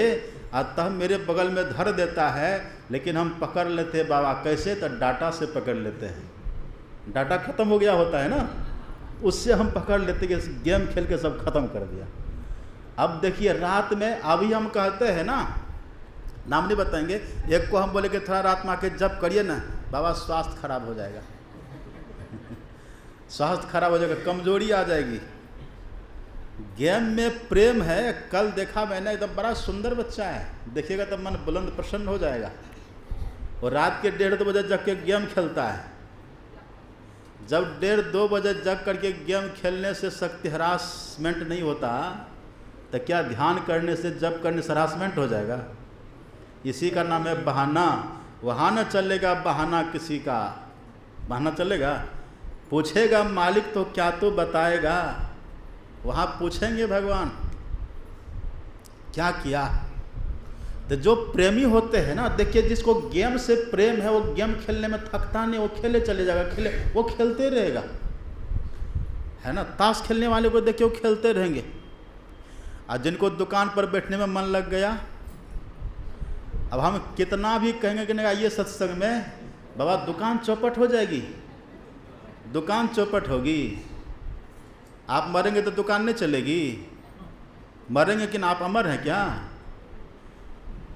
तब मेरे बगल में धर देता है। लेकिन हम पकड़ लेते हैं बाबा, कैसे? तो डाटा से पकड़ लेते हैं। डाटा ख़त्म हो गया होता है ना, उससे हम पकड़ लेते कि गेम खेल के सब खत्म कर दिया। अब देखिए रात में, अभी हम कहते हैं ना, नाम नहीं बताएंगे, एक को हम बोले कि थोड़ा रात में आके जब करिए ना, बाबा स्वास्थ्य खराब हो जाएगा। स्वास्थ्य खराब हो जाएगा, कमजोरी आ जाएगी। गेम में प्रेम है। कल देखा मैंने, एकदम बड़ा सुंदर बच्चा है, देखिएगा तो मन बुलंद प्रसन्न हो जाएगा। और रात के 1:30-2 बजे जग के गेम खेलता है। जब 1:30-2 बजे जग करके गेम खेलने से शक्ति हरासमेंट नहीं होता, तो क्या ध्यान करने से, जब करने से हरासमेंट हो जाएगा? इसी का नाम है बहाना। वहाँ न चलेगा बहाना किसी का, बहाना चलेगा? पूछेगा मालिक तो क्या तो बताएगा, वहाँ पूछेंगे भगवान क्या किया। तो जो प्रेमी होते हैं ना, देखिए जिसको गेम से प्रेम है, वो गेम खेलने में थकता नहीं, वो खेले चले जाएगा, वो खेलते रहेगा, है ना। ताश खेलने वाले को देखिए, वो खेलते रहेंगे। और जिनको दुकान पर बैठने में मन लग गया, अब हम कितना भी कहेंगे कि नहीं आइए सत्संग में, बाबा दुकान चौपट हो जाएगी, दुकान चौपट होगी। आप मरेंगे तो दुकान नहीं चलेगी, मरेंगे कि ना आप अमर हैं क्या?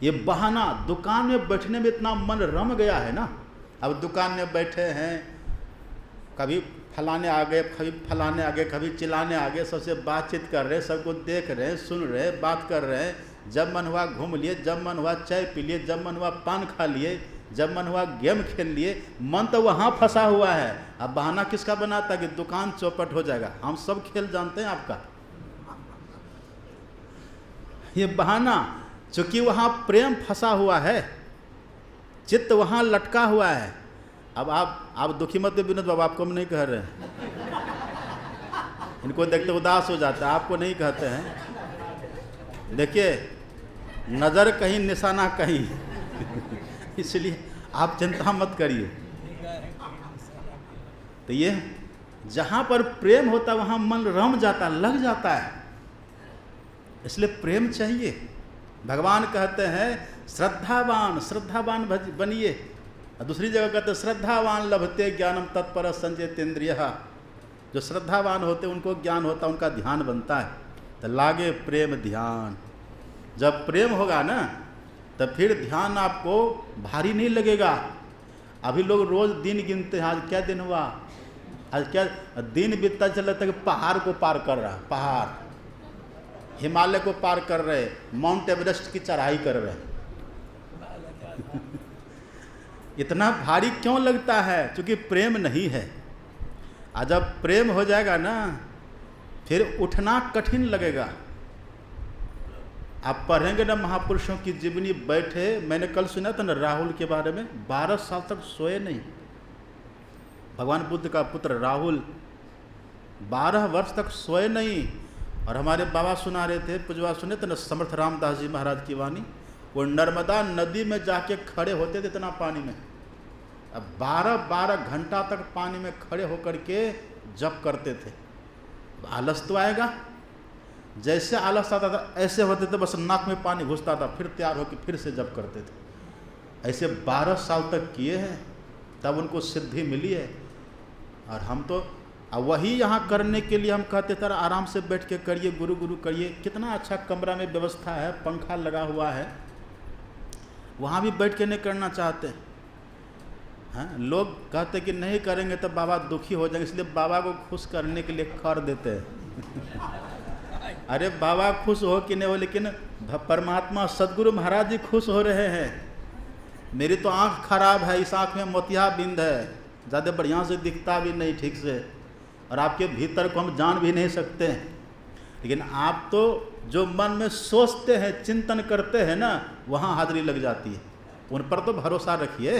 ये बहाना, दुकान में बैठने में इतना मन रम गया है ना। अब दुकान में बैठे हैं, कभी फलाने आ गए, कभी फलाने आ गए, कभी चिल्लाने आ गए, सबसे बातचीत कर रहे, सबको देख रहे हैं, सुन रहे, बात कर रहे हैं। जब मन हुआ घूम लिए, जब मन हुआ चाय पी लिए, जब मन हुआ पान खा लिए, जब मन हुआ गेम खेल लिए। मन तो वहाँ फंसा हुआ है। अब बहाना किसका बनाता कि दुकान चौपट हो जाएगा? हम सब खेल जानते हैं आपका। ये बहाना, चूंकि वहाँ प्रेम फंसा हुआ है, चित्त वहाँ लटका हुआ है। अब आप दुखी मत विनोद बाबा, आपको हम नहीं कह रहे हैं, इनको देखते उदास हो जाता है, आपको नहीं कहते हैं। देखिए नज़र कहीं, निशाना कहीं, इसलिए आप चिंता मत करिए। तो ये जहाँ पर प्रेम होता है वहाँ मन रम जाता, लग जाता है, इसलिए प्रेम चाहिए। भगवान कहते हैं श्रद्धावान, श्रद्धावान बनिए। दूसरी जगह कहते हैं श्रद्धावान लभते ज्ञानम तत्पर संचेतेन्द्रिय। जो श्रद्धावान होते उनको ज्ञान होता, उनका ध्यान बनता है। तो लागे प्रेम ध्यान। जब प्रेम होगा ना, तो फिर ध्यान आपको भारी नहीं लगेगा। अभी लोग रोज दिन गिनते हैं, आज क्या दिन हुआ, आज क्या दिन बीतता चला तक पहाड़ को पार कर रहा, पहाड़ हिमालय को पार कर रहे, माउंट एवरेस्ट की चढ़ाई कर रहे। इतना भारी क्यों लगता है? क्योंकि प्रेम नहीं है। और जब प्रेम हो जाएगा ना, फिर उठना कठिन लगेगा। आप पढ़ेंगे ना महापुरुषों की जीवनी, बैठे, मैंने कल सुना था ना राहुल के बारे में, 12 साल तक सोए नहीं। भगवान बुद्ध का पुत्र राहुल 12 वर्ष तक सोए नहीं। और हमारे बाबा सुना रहे थे, पूजवा सुने थे ना समर्थ रामदास जी महाराज की वाणी, वो नर्मदा नदी में जाके खड़े होते थे इतना पानी में। अब 12-12 घंटा तक पानी में खड़े होकर के जप करते थे। आलस तो आएगा, जैसे आलस आता था ऐसे होते थे, बस नाक में पानी घुसता था, फिर तैयार होकर फिर से जप करते थे। ऐसे 12 साल तक किए हैं, तब उनको सिद्धि मिली है। और हम तो और वही यहाँ करने के लिए हम कहते थे आराम से बैठ के करिए, गुरु गुरु करिए। कितना अच्छा कमरा में व्यवस्था है, पंखा लगा हुआ है, वहाँ भी बैठ के नहीं करना चाहते हैं। लोग कहते कि नहीं करेंगे तो बाबा दुखी हो जाएंगे, इसलिए बाबा को खुश करने के लिए कर देते हैं। अरे बाबा खुश हो कि नहीं हो, लेकिन परमात्मा सदगुरु महाराज जी खुश हो रहे हैं। मेरी तो आँख खराब है, इस आँख में मोतियाबिंद है, ज़्यादा बढ़िया से दिखता भी नहीं ठीक से, और आपके भीतर को हम जान भी नहीं सकते हैं। लेकिन आप तो जो मन में सोचते हैं, चिंतन करते हैं ना, वहाँ हाजिरी लग जाती है। उन पर तो भरोसा रखिए,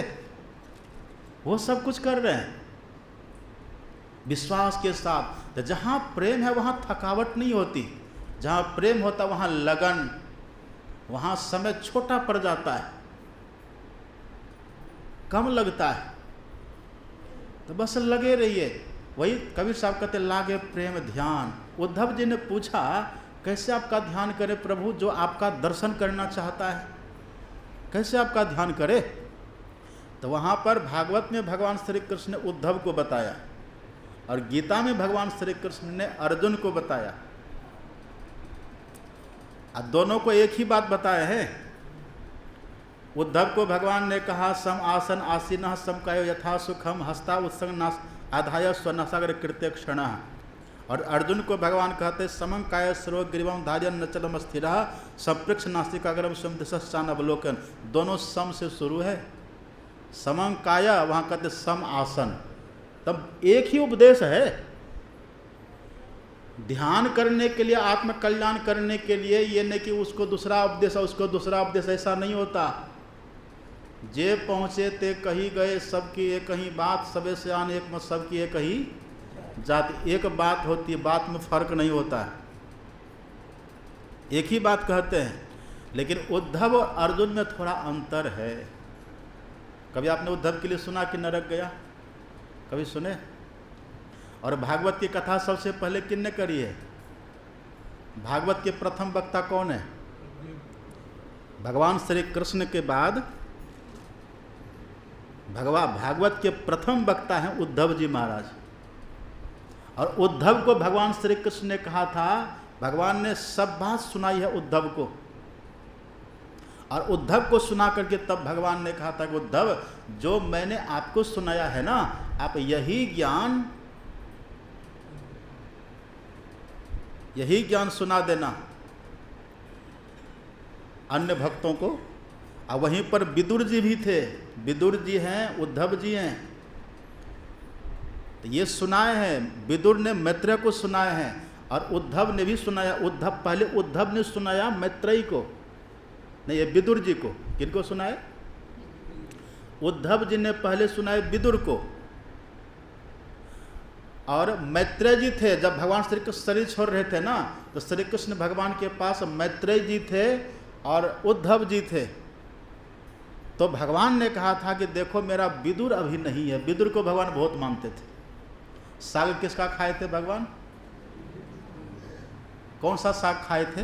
वो सब कुछ कर रहे हैं विश्वास के साथ। तो जहाँ प्रेम है वहाँ थकावट नहीं होती, जहाँ प्रेम होता वहाँ लगन, वहाँ समय छोटा पड़ जाता है, कम लगता है। तो बस लगे रहिए। वही कबीर साहब कहते लागे प्रेम ध्यान। उद्धव जी ने पूछा कैसे आपका ध्यान करे प्रभु, जो आपका दर्शन करना चाहता है, कैसे आपका ध्यान करे? तो वहाँ पर भागवत में भगवान श्री कृष्ण ने उद्धव को बताया, और गीता में भगवान श्री कृष्ण ने अर्जुन को बताया। अब दोनों को एक ही बात बताए हैं। उद्धव को भगवान ने कहा सम आसन आसीनः सम कायो यथा सुखम हस्ता उत्संग नास आधाय स्वनासागर कृत्य क्षण। और अर्जुन को भगवान कहते समं काय सर्व ग्रीवम धार्यन नचलम स्थिरः सपृक्ष नासिकाग्रम स्वम दिशश्चान अवलोकन। दोनों सम से शुरू है। समं काया, वहाँ कहते सम आसन। तब एक ही उपदेश है। ध्यान करने के लिए, आत्म कल्याण करने के लिए, ये नहीं कि उसको दूसरा उपदेश है उसको दूसरा उपदेश, ऐसा नहीं होता। जे पहुँचे ते कही गए, सबकी एक ही बात, सबे से आन एक मत, सबकी एक ही जाति। एक बात होती है, बात में फर्क नहीं होता है, एक ही बात कहते हैं। लेकिन उद्धव और अर्जुन में थोड़ा अंतर है। कभी आपने उद्धव के लिए सुना कि नरक गया? कभी सुने? और भागवत की कथा सबसे पहले किसने करी है? भागवत के प्रथम वक्ता कौन है? भगवान श्री कृष्ण के बाद भागवत के प्रथम वक्ता हैं उद्धव जी महाराज। और उद्धव को भगवान श्री कृष्ण ने कहा था, भगवान ने सब बात सुनाई है उद्धव को, और उद्धव को सुना करके तब भगवान ने कहा था कि उद्धव, जो मैंने आपको सुनाया है ना, आप यही ज्ञान सुना देना अन्य भक्तों को। और वहीं पर विदुर जी भी थे। विदुर जी हैं, उद्धव जी हैं, तो ये सुनाए हैं। विदुर ने मैत्रेय को सुनाए हैं, और उद्धव ने भी सुनाया। पहले उद्धव ने सुनाया मैत्रेय को, नहीं, ये विदुर जी को। किनको सुनाए? उद्धव जी ने पहले सुनाए विदुर को। और मैत्रेय जी थे, जब भगवान श्री कृष्ण शरीर छोड़ रहे थे ना, तो श्री कृष्ण भगवान के पास मैत्रेय जी थे और उद्धव जी थे। तो भगवान ने कहा था कि देखो मेरा विदुर अभी नहीं है। विदुर को भगवान बहुत मानते थे। साग किसका खाए थे भगवान? कौन सा साग खाए थे?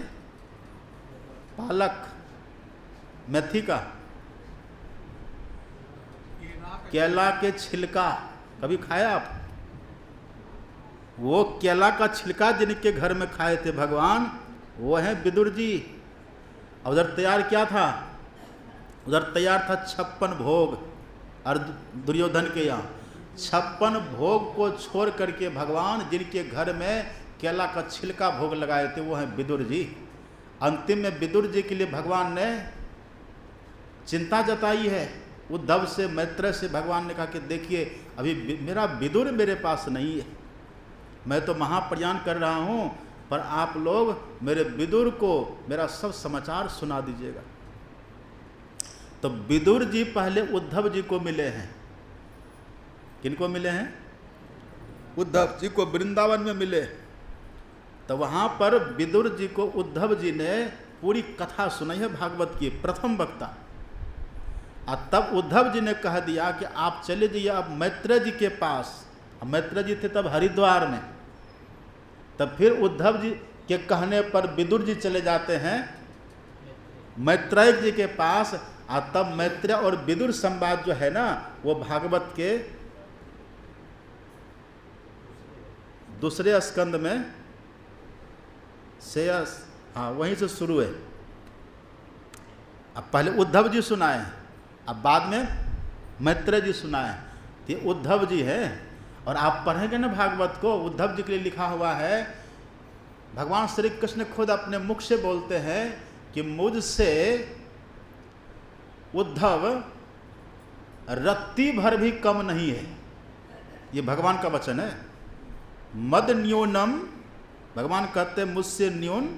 पालक, मेथी का, केला के छिलका। कभी खाया आप? वो केला का छिलका जिनके घर में खाए थे भगवान, वो हैं विदुर जी। उधर तैयार क्या था? उधर तैयार था 56 भोग। और दुर्योधन के यहाँ 56 भोग को छोड़ करके भगवान जिनके घर में केला का छिलका भोग लगाए थे, वो हैं विदुर जी। अंतिम में विदुर जी के लिए भगवान ने चिंता जताई है। उद्धव से, मैत्रेय से भगवान ने कहा कि देखिए अभी मेरा विदुर मेरे पास नहीं है, मैं तो महाप्रयाण कर रहा हूँ, पर आप लोग मेरे विदुर को मेरा सब समाचार सुना दीजिएगा। तो विदुर जी पहले उद्धव जी को मिले हैं। किनको मिले हैं? उद्धव जी को वृंदावन में मिले। तो वहाँ पर विदुर जी को उद्धव जी ने पूरी कथा सुनाई है भागवत की, प्रथम वक्ता। और तब उद्धव जी ने कह दिया कि आप चले जाइए अब मैत्रेय जी के पास। अब मैत्रेय जी थे तब हरिद्वार में। तब फिर उद्धव जी के कहने पर विदुर जी चले जाते हैं मैत्रेय जी के पास। और तब मैत्रेय और विदुर संवाद जो है ना, वो भागवत के दूसरे स्कंद में से, हाँ वहीं से शुरू है। अब पहले उद्धव जी सुनाए, अब बाद में मैत्रेय जी सुनाए। ये उद्धव जी है, और आप पढ़ेंगे ना भागवत को, उद्धव जी के लिए लिखा हुआ है। भगवान श्री कृष्ण खुद अपने मुख से बोलते हैं कि मुझसे उद्धव रत्ती भर भी कम नहीं है। ये भगवान का वचन है। मद न्यूनम, भगवान कहते हैं मुझसे न्यून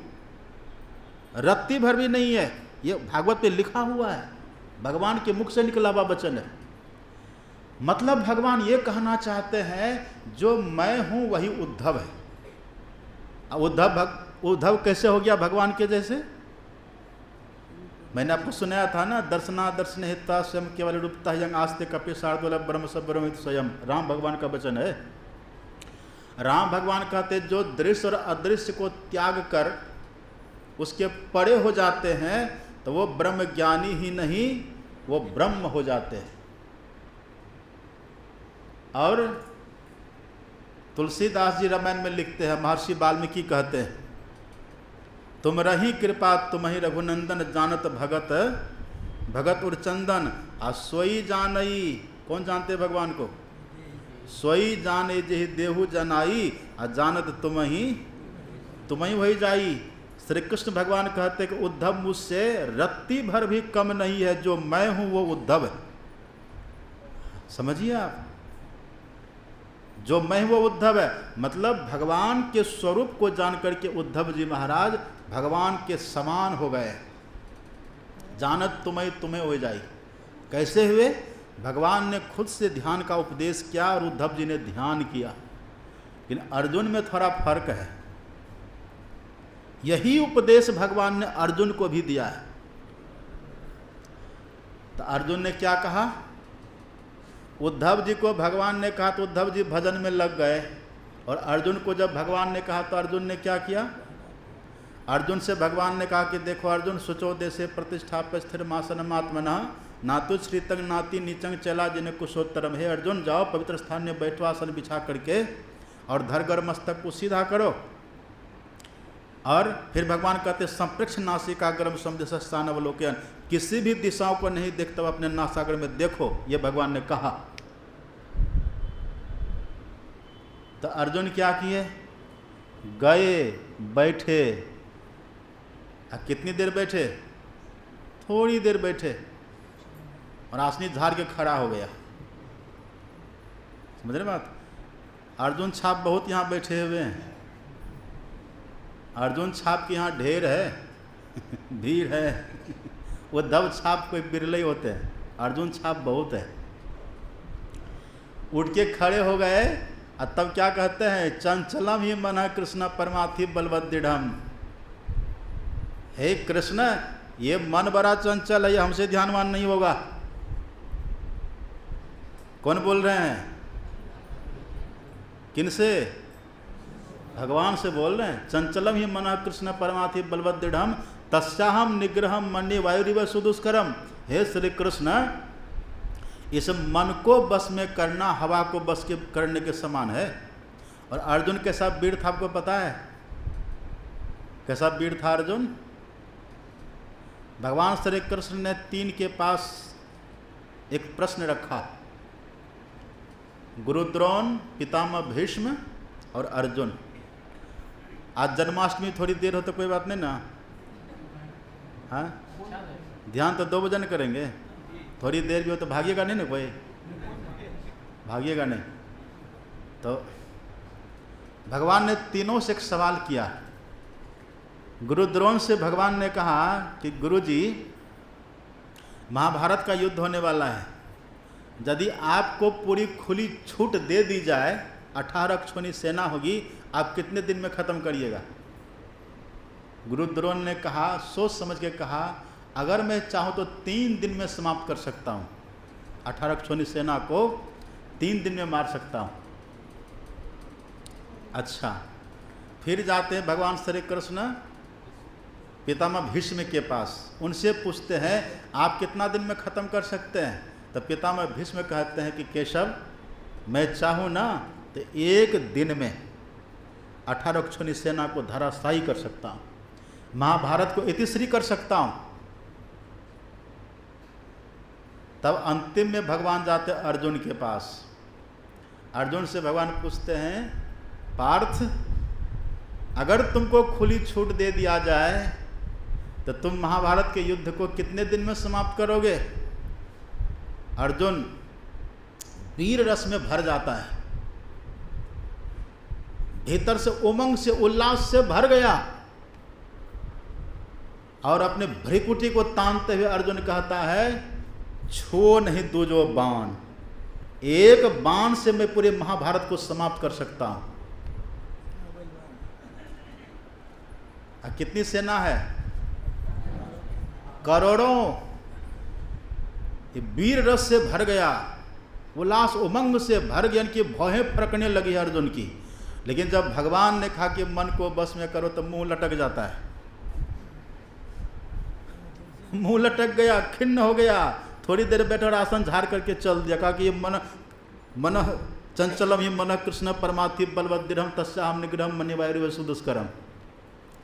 रत्ती भर भी नहीं है। ये भागवत पे लिखा हुआ है, भगवान के मुख से निकला हुआ वचन है। मतलब भगवान ये कहना चाहते हैं जो मैं हूं वही उद्धव है। उद्धव कैसे हो गया भगवान के जैसे? मैंने आपको सुनाया था ना, दर्शना दर्शन हिता स्वयं केवल रूपता यंग आस्ते कपि शार्दुल ब्रह्म सब ब्रह्म स्वयं। राम भगवान का वचन है। राम भगवान कहते जो दृश्य और अदृश्य को त्याग कर उसके परे हो जाते हैं तो वो ब्रह्म ज्ञानी ही नहीं, वो ब्रह्म हो जाते हैं। और तुलसीदास जी रामायण में लिखते हैं, महर्षि वाल्मीकि कहते हैं, तुम रही कृपा तुम ही रघुनंदन जानत भगत भगत उर्चंदन आ सोई जानई। कौन जानते भगवान को? सोई जाने जेहि देहु जनाई आ जानत तुम ही वही जाई। श्री कृष्ण भगवान कहते कि उद्धव मुझसे रत्ती भर भी कम नहीं है, जो मैं हूं वो उद्धव है। समझिए आप, जो मैं वो उद्धव है। मतलब भगवान के स्वरूप को जानकर के उद्धव जी महाराज भगवान के समान हो गए। जानत तुम्हें हो जाई। कैसे हुए? भगवान ने खुद से ध्यान का उपदेश किया और उद्धव जी ने ध्यान किया। लेकिन अर्जुन में थोड़ा फर्क है। यही उपदेश भगवान ने अर्जुन को भी दिया है। तो अर्जुन ने क्या कहा? उद्धव जी को भगवान ने कहा तो उद्धव जी भजन में लग गए, और अर्जुन को जब भगवान ने कहा तो अर्जुन ने क्या किया? अर्जुन से भगवान ने कहा कि देखो अर्जुन, सुचो देशे प्रतिष्ठाप्य स्थिर मासन आत्मना नातु श्रीतंग नाति नीचंग चला जिन्हें कुशोत्तरम। हे अर्जुन, जाओ पवित्र स्थान में बैठो आसन बिछा करके और धरगर मस्तक को सीधा करो। और फिर भगवान कहते संप्रेक्ष नासिकाग्रम समझ स्थान अवलोकन, किसी भी दिशाओं को नहीं देखते हुए अपने नासागर में देखो, ये भगवान ने कहा। तो अर्जुन क्या किए? गए, बैठे। कितनी देर बैठे? थोड़ी देर बैठे और आसनी झाड़ के खड़ा हो गया। समझ रहे बात? अर्जुन छाप बहुत यहाँ बैठे हुए हैं। अर्जुन छाप के यहाँ ढेर है, भीड़ है। उद्धव छाप कोई बिरले होते हैं, अर्जुन छाप बहुत है। उठ के खड़े हो गए और तब क्या कहते हैं? चंचलम ही मन कृष्ण परमार्थी बलवत दृढ़। हे कृष्ण, ये मन बड़ा चंचल है, ये हमसे ध्यानवान नहीं होगा। कौन बोल रहे हैं? किनसे? भगवान से बोल रहे हैं। चंचलम ही मन कृष्ण परमार्थी बलवत दृढ़ तस्याहम निग्रहम मन्ये वायुरिव सुदुष्करम। हे श्री कृष्ण, इस मन को बस में करना हवा को बस के करने के समान है। और अर्जुन कैसा वीर था आपको पता है? कैसा वीर था अर्जुन? भगवान श्री कृष्ण ने 3 के पास एक प्रश्न रखा, गुरु द्रोण, पितामह भीष्म और अर्जुन। आज जन्माष्टमी थोड़ी देर हो तो कोई बात नहीं ना? हाँ, ध्यान तो 2 बजे करेंगे, थोड़ी देर भी हो तो भागिएगा नहीं ना कोई? भागिएगा नहीं। तो भगवान ने तीनों से एक सवाल किया। गुरु द्रोण से भगवान ने कहा कि गुरु जी, महाभारत का युद्ध होने वाला है, यदि आपको पूरी खुली छूट दे दी जाए, 18 अक्षौणी सेना होगी, आप कितने दिन में ख़त्म करिएगा? गुरु द्रोण ने कहा, सोच समझ के कहा, अगर मैं चाहूँ तो 3 दिन में समाप्त कर सकता हूँ। 18 अक्षौणी सेना को 3 दिन में मार सकता हूँ। अच्छा, फिर जाते हैं भगवान श्री कृष्ण पितामह भीष्म के पास, उनसे पूछते हैं आप कितना दिन में ख़त्म कर सकते हैं? तो पितामह भीष्म कहते हैं कि केशव, मैं चाहूँ ना तो 1 दिन में 18 अक्षोणी सेना को धराशायी कर सकता हूँ, महाभारत को इतिश्री कर सकता हूँ। तब अंतिम में भगवान जाते अर्जुन के पास। अर्जुन से भगवान पूछते हैं, पार्थ, अगर तुमको खुली छूट दे दिया जाए तो तुम महाभारत के युद्ध को कितने दिन में समाप्त करोगे? अर्जुन वीर रस में भर जाता है, भीतर से उमंग से उल्लास से भर गया और अपने भ्रिकुटी को तानते हुए अर्जुन कहता है, छो नहीं दूजो बाण, एक बाण से मैं पूरे महाभारत को समाप्त कर सकता हूं। कितनी सेना है? करोड़ों। वीर रस से भर गया, उल्लास उमंग से भर गया, इनकी भौहें फड़कने लगी अर्जुन की। लेकिन जब भगवान ने कहा कि मन को बस में करो तो मुंह लटक जाता है, मुंह लटक गया, खिन्न हो गया। थोड़ी देर बैठा और आसन झाड़ करके चल दिया, कहा कि ये मन चंचलम ही मन कृष्ण परमार्थि बलवद्दृढ़ तस्याहं निग्रहं मन्यवायुर्वे सुदुष्करम,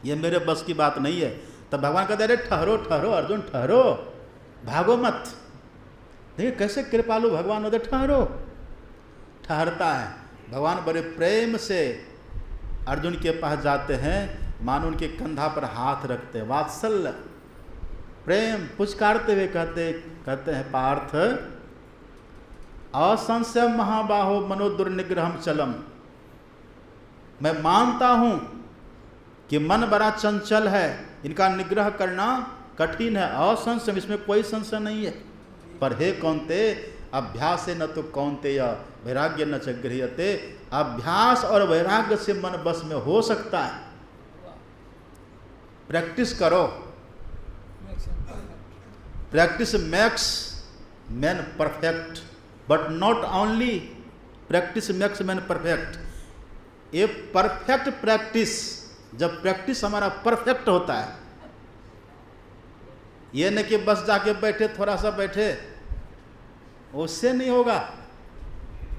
ये मेरे बस की बात नहीं है। तब भगवान कहते, अरे ठहरो ठहरो अर्जुन, ठहरो, भागो मत। देखिए कैसे कृपालु भगवान होते, ठहरो। ठहरता है भगवान, बड़े प्रेम से अर्जुन के पास जाते हैं, मानो उनके कंधा पर हाथ रखते हैं, वात्सल्य प्रेम पुचकारते हुए कहते हैं, पार्थ, असंशय महाबाहो मनोदुर्निग्रहम चलम। मैं मानता हूं कि मन बड़ा चंचल है, इनका निग्रह करना कठिन है, असंशय, इसमें कोई संशय नहीं है। पर हे कौन्ते, अभ्यास न तो कौन्तेय वैराग्य न च गृह्यते, अभ्यास और वैराग्य से मन बस में हो सकता है। प्रैक्टिस करो, practice makes man perfect, but not only practice makes man perfect. ये परफेक्ट प्रैक्टिस, जब प्रैक्टिस हमारा परफेक्ट होता है, ये नहीं कि बस जाके बैठे, थोड़ा सा बैठे, उससे नहीं होगा।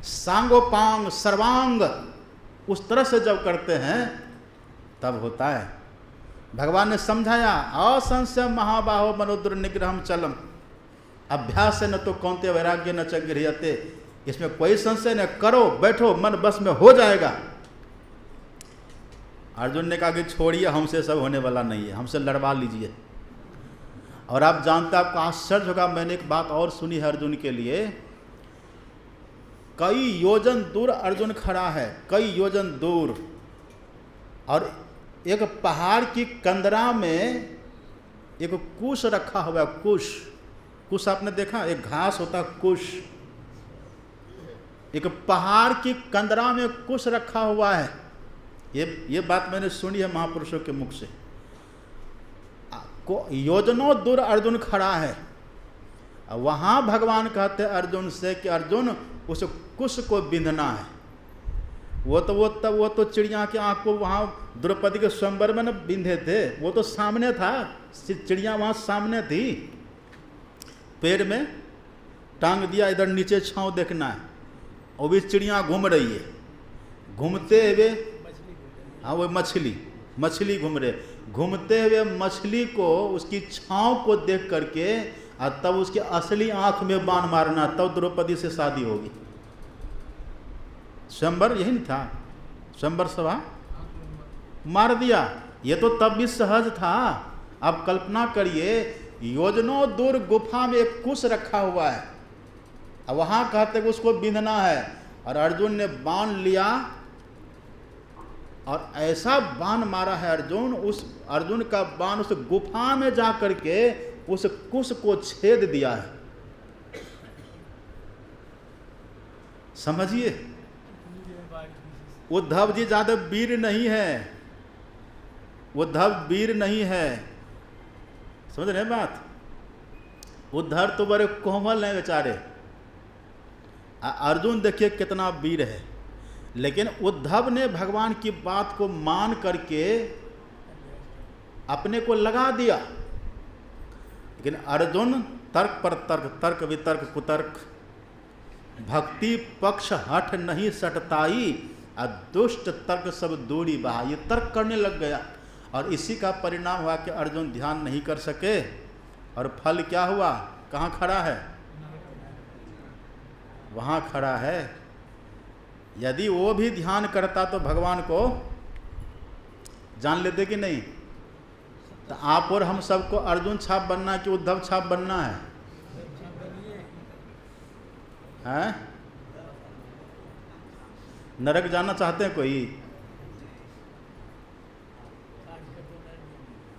सांगोपांग सर्वांग उस तरह से जब करते हैं तब होता है। भगवान ने समझाया, असंशय महाबाहो मनोदुर्निग्रहम चलम, अभ्यास से न तो कौन्ते वैराग्य न च गृह्यते, इसमें कोई संशय न, करो, बैठो, मन बस में हो जाएगा। अर्जुन ने कहा कि छोड़िए, हमसे सब होने वाला नहीं है, हमसे लड़वा लीजिए। और आप जानते, आपको आश्चर्य होगा, मैंने एक बात और सुनी है अर्जुन के लिए। कई योजन दूर अर्जुन खड़ा है, कई योजन दूर, और एक पहाड़ की कंदरा में एक कुश रखा हुआ है। कुश, कुश आपने देखा, एक घास होता है कुश। एक पहाड़ की कंदरा में कुश रखा हुआ है। ये बात मैंने सुनी है महापुरुषों के मुख से। योजनों दूर अर्जुन खड़ा है, वहां भगवान कहते हैं अर्जुन से कि अर्जुन, उस कुश को बिंधना है। वो तो चिड़िया की आंख को वहां द्रौपदी के स्वयंवर में न बिंधे थे, वो तो सामने था, चिड़िया वहां सामने थी। पेड़ में टांग दिया, इधर नीचे छांव देखना है, और भी चिड़िया घूम रही है, घूमते हुए, हाँ वो मछली घूम रहे, घूमते हुए मछली को, उसकी छांव को देख करके और तब उसकी असली आंख में बाण मारना, तब द्रौपदी से शादी होगी। स्वयंवर यही नहीं था, स्वयंवर सभा मार दिया। ये तो तब भी सहज था। अब कल्पना करिए, योजनों दूर गुफा में एक कुश रखा हुआ है, अब वहां कहते कि उसको बिंधना है, और अर्जुन ने बाण लिया और ऐसा बाण मारा है अर्जुन का बाण उस गुफा में जा करके उस कुश को छेद दिया है। समझिए, उद्धव जी ज्यादा वीर नहीं है, उद्धव वीर नहीं है, समझ रहे हैं बात। उद्धव तो बड़े कोमल हैं बेचारे, अर्जुन देखिए कितना वीर है। लेकिन उद्धव ने भगवान की बात को मान करके अपने को लगा दिया। लेकिन अर्जुन तर्क पर तर्क, तर्क वितर्क कुतर्क, भक्ति पक्ष हठ नहीं सटताई, और दुष्ट तर्क सब दूरी बहा। ये तर्क करने लग गया और इसी का परिणाम हुआ कि अर्जुन ध्यान नहीं कर सके और फल क्या हुआ? कहाँ खड़ा है? वहाँ खड़ा है। यदि वो भी ध्यान करता तो भगवान को जान लेते कि नहीं? तो आप और हम सबको अर्जुन छाप बनना है कि उद्धव छाप बनना है? हैं? नरक जाना चाहते हैं कोई?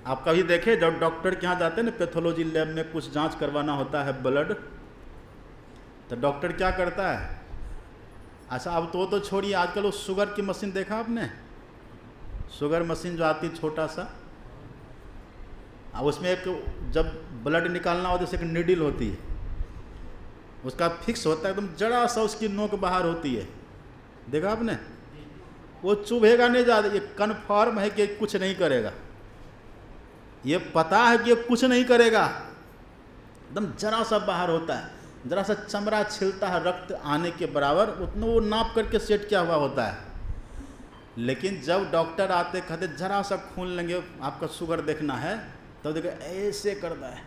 आप कभी देखे जब डॉक्टर के यहाँ जाते हैं ना, पैथोलॉजी लैब में कुछ जांच करवाना होता है ब्लड, तो डॉक्टर क्या करता है? अच्छा अब तो छोड़िए, आजकल वो शुगर की मशीन देखा आपने? शुगर मशीन जो आती है छोटा सा, अब उसमें एक जब ब्लड निकालना हो जैसे एक नीडल होती है, उसका फिक्स होता है, एकदम जरा सा उसकी नोक बाहर होती है, देखा आपने? वो चुभेगा नहीं ज़्यादा, ये कन्फर्म है कि कुछ नहीं करेगा, ये पता है कि ये कुछ नहीं करेगा, एकदम जरा सा बाहर होता है, जरा सा चमड़ा छिलता है रक्त आने के बराबर, उतना वो नाप करके सेट किया हुआ होता है। लेकिन जब डॉक्टर आते कहते जरा सा खून लेंगे, आपका शुगर देखना है, तो देखो ऐसे करता है,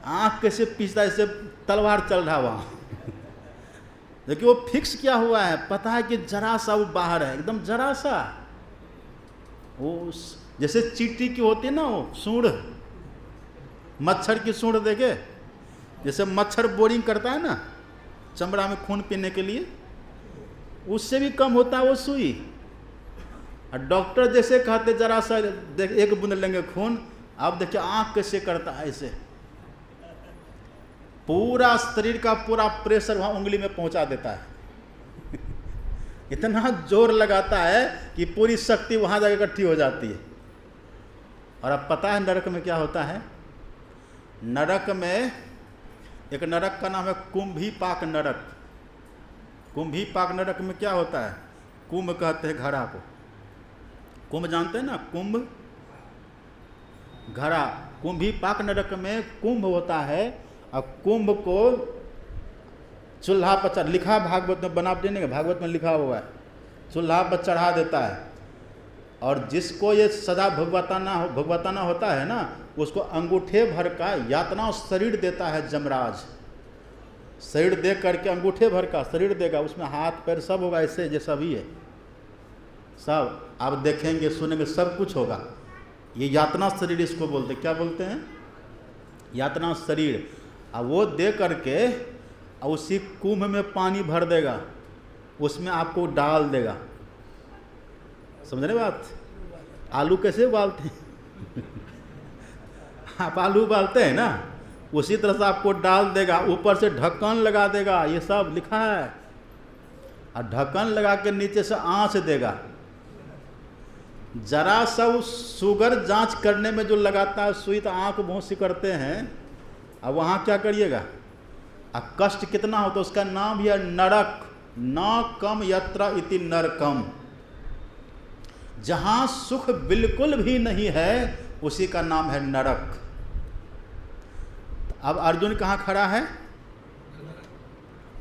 आँख कैसे पीसता है, ऐसे तलवार चल रहा वहाँ। देखिए वो फिक्स किया हुआ है, पता है कि जरा सा वो बाहर है, एकदम जरा सा, वो जैसे चींटी की होती है ना वो सूंड, मच्छर की सूंड देखे, जैसे मच्छर बोरिंग करता है ना चमड़ा में खून पीने के लिए, उससे भी कम होता है वो सुई। और डॉक्टर जैसे कहते जरा सा देख, एक बूंद लेंगे खून, अब देखिए आँख कैसे करता है, ऐसे पूरा शरीर का पूरा प्रेशर वहाँ उंगली में पहुँचा देता है। इतना जोर लगाता है कि पूरी शक्ति वहाँ जाकर इकट्ठी हो जाती है। और अब पता है नरक में क्या होता है? नरक में एक नरक का नाम है कुंभीपाक नरक। कुंभीपाक नरक में क्या होता है? कुंभ कहते हैं घड़ा को, कुंभ जानते हैं ना, कुंभ घड़ा। कुंभीपाक नरक में कुंभ होता है और कुंभ को चूल्हा पर लिखा, भागवत में बना देने, भागवत में लिखा हुआ है, चूल्हा पर चढ़ा देता है। और जिसको ये सदा भुगवताना होता है ना, उसको अंगूठे भर का यातना शरीर देता है जमराज। शरीर दे करके अंगूठे भर का शरीर देगा, उसमें हाथ पैर सब होगा, ऐसे जैसा भी है सब, आप देखेंगे सुनेंगे सब कुछ होगा। ये यातना शरीर इसको बोलते, क्या बोलते हैं? यातना शरीर। अब वो दे करके उसी कुंभ में पानी भर देगा, उसमें आपको डाल देगा। समझ रहे बात? आलू कैसे उबालते हैं? आप आलू उबालते हैं ना, उसी तरह से आपको डाल देगा, ऊपर से ढक्कन लगा देगा, ये सब लिखा है। और ढक्कन लगा के नीचे से आँच देगा। जरा सा उस शुगर जांच करने में जो लगाता है सुई, तो आँख मुँह सिकड़ते हैं। अब वहाँ क्या करिएगा? अब कष्ट कितना हो, तो उसका नाम भी है नरक। न कम यत्र इति नरकम। जहाँ सुख बिल्कुल भी नहीं है उसी का नाम है नरक। अब अर्जुन कहाँ खड़ा है?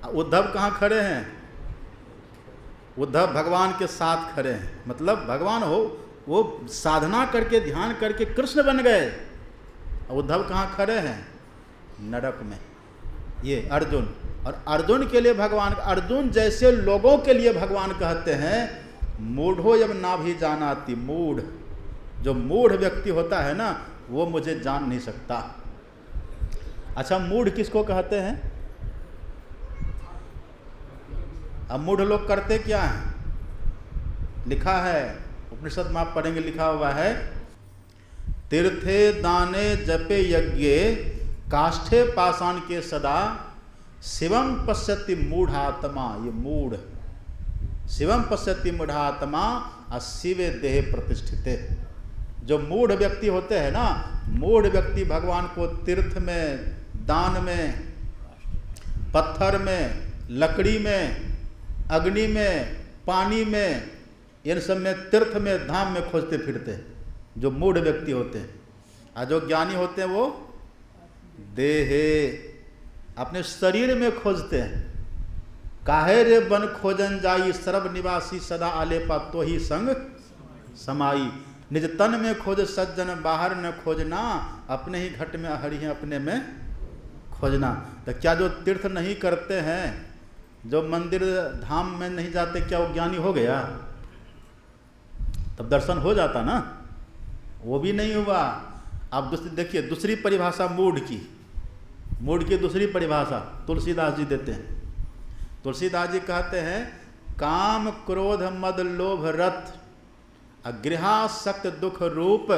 उद्धव कहाँ खड़े हैं? उद्धव भगवान के साथ खड़े हैं। मतलब भगवान हो, वो साधना करके ध्यान करके कृष्ण बन गए। उद्धव कहाँ खड़े हैं? नरक में। ये अर्जुन। और अर्जुन के लिए भगवान, अर्जुन जैसे लोगों के लिए भगवान कहते हैं मूढ़ो यम ना भी जानाति। मूढ़, जो मूढ़ व्यक्ति होता है ना, वो मुझे जान नहीं सकता। अच्छा, मूढ़ किसको कहते हैं? अब मूढ़ लोग करते क्या हैं? लिखा है उपनिषद में, आप पढ़ेंगे, लिखा हुआ है, तीर्थे दाने जपे यज्ञे काष्ठे पाषाण के सदा शिवम पश्यति मूढ़ात्मा। ये मूढ़, शिवम पश्यति मूढ़ात्मा अशिवे देह प्रतिष्ठित। जो मूढ़ व्यक्ति होते हैं ना, मूढ़ व्यक्ति भगवान को तीर्थ में, दान में, पत्थर में, लकड़ी में, अग्नि में, पानी में, इन सब में, तीर्थ में, धाम में खोजते फिरते हैं, जो मूढ़ व्यक्ति होते हैं। और जो ज्ञानी होते हैं वो देहे, अपने शरीर में खोजते हैं। काहे रे बन खोजन जाई, सर्व निवासी सदा आलेपा तो ही संग समाई। निज तन में खोज सज्जन बाहर न खोजना, अपने ही घट में हरि है अपने में खोजना। तो क्या जो तीर्थ नहीं करते हैं, जो मंदिर धाम में नहीं जाते, क्या वो ज्ञानी हो गया? तब दर्शन हो जाता ना, वो भी नहीं हुआ। आप देखिए दूसरी परिभाषा मूढ़ की दूसरी परिभाषा तुलसीदास जी देते हैं। तुलसीदास जी कहते हैं काम क्रोध मद लोभ रथ, अगृहासक्त दुख रूप,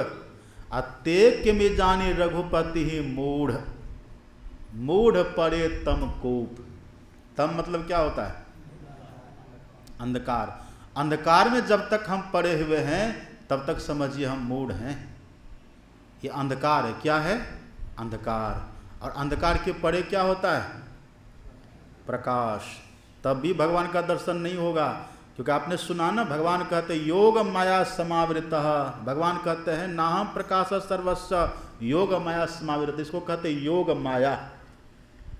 अते किमि जानी रघुपति ही मूढ़, मूढ़ परे तम कूप। तम मतलब क्या होता है? अंधकार। अंधकार में जब तक हम पड़े हुए हैं तब तक समझिए हम मूढ़ हैं। ये अंधकार है। क्या है? अंधकार। और अंधकार के परे क्या होता है? प्रकाश। तब भी भगवान का दर्शन नहीं होगा, क्योंकि आपने सुना ना, भगवान कहते योग माया समावृतः। भगवान कहते हैं नाहम प्रकाश सर्वस्व योग माया समावृत। इसको कहते योग माया।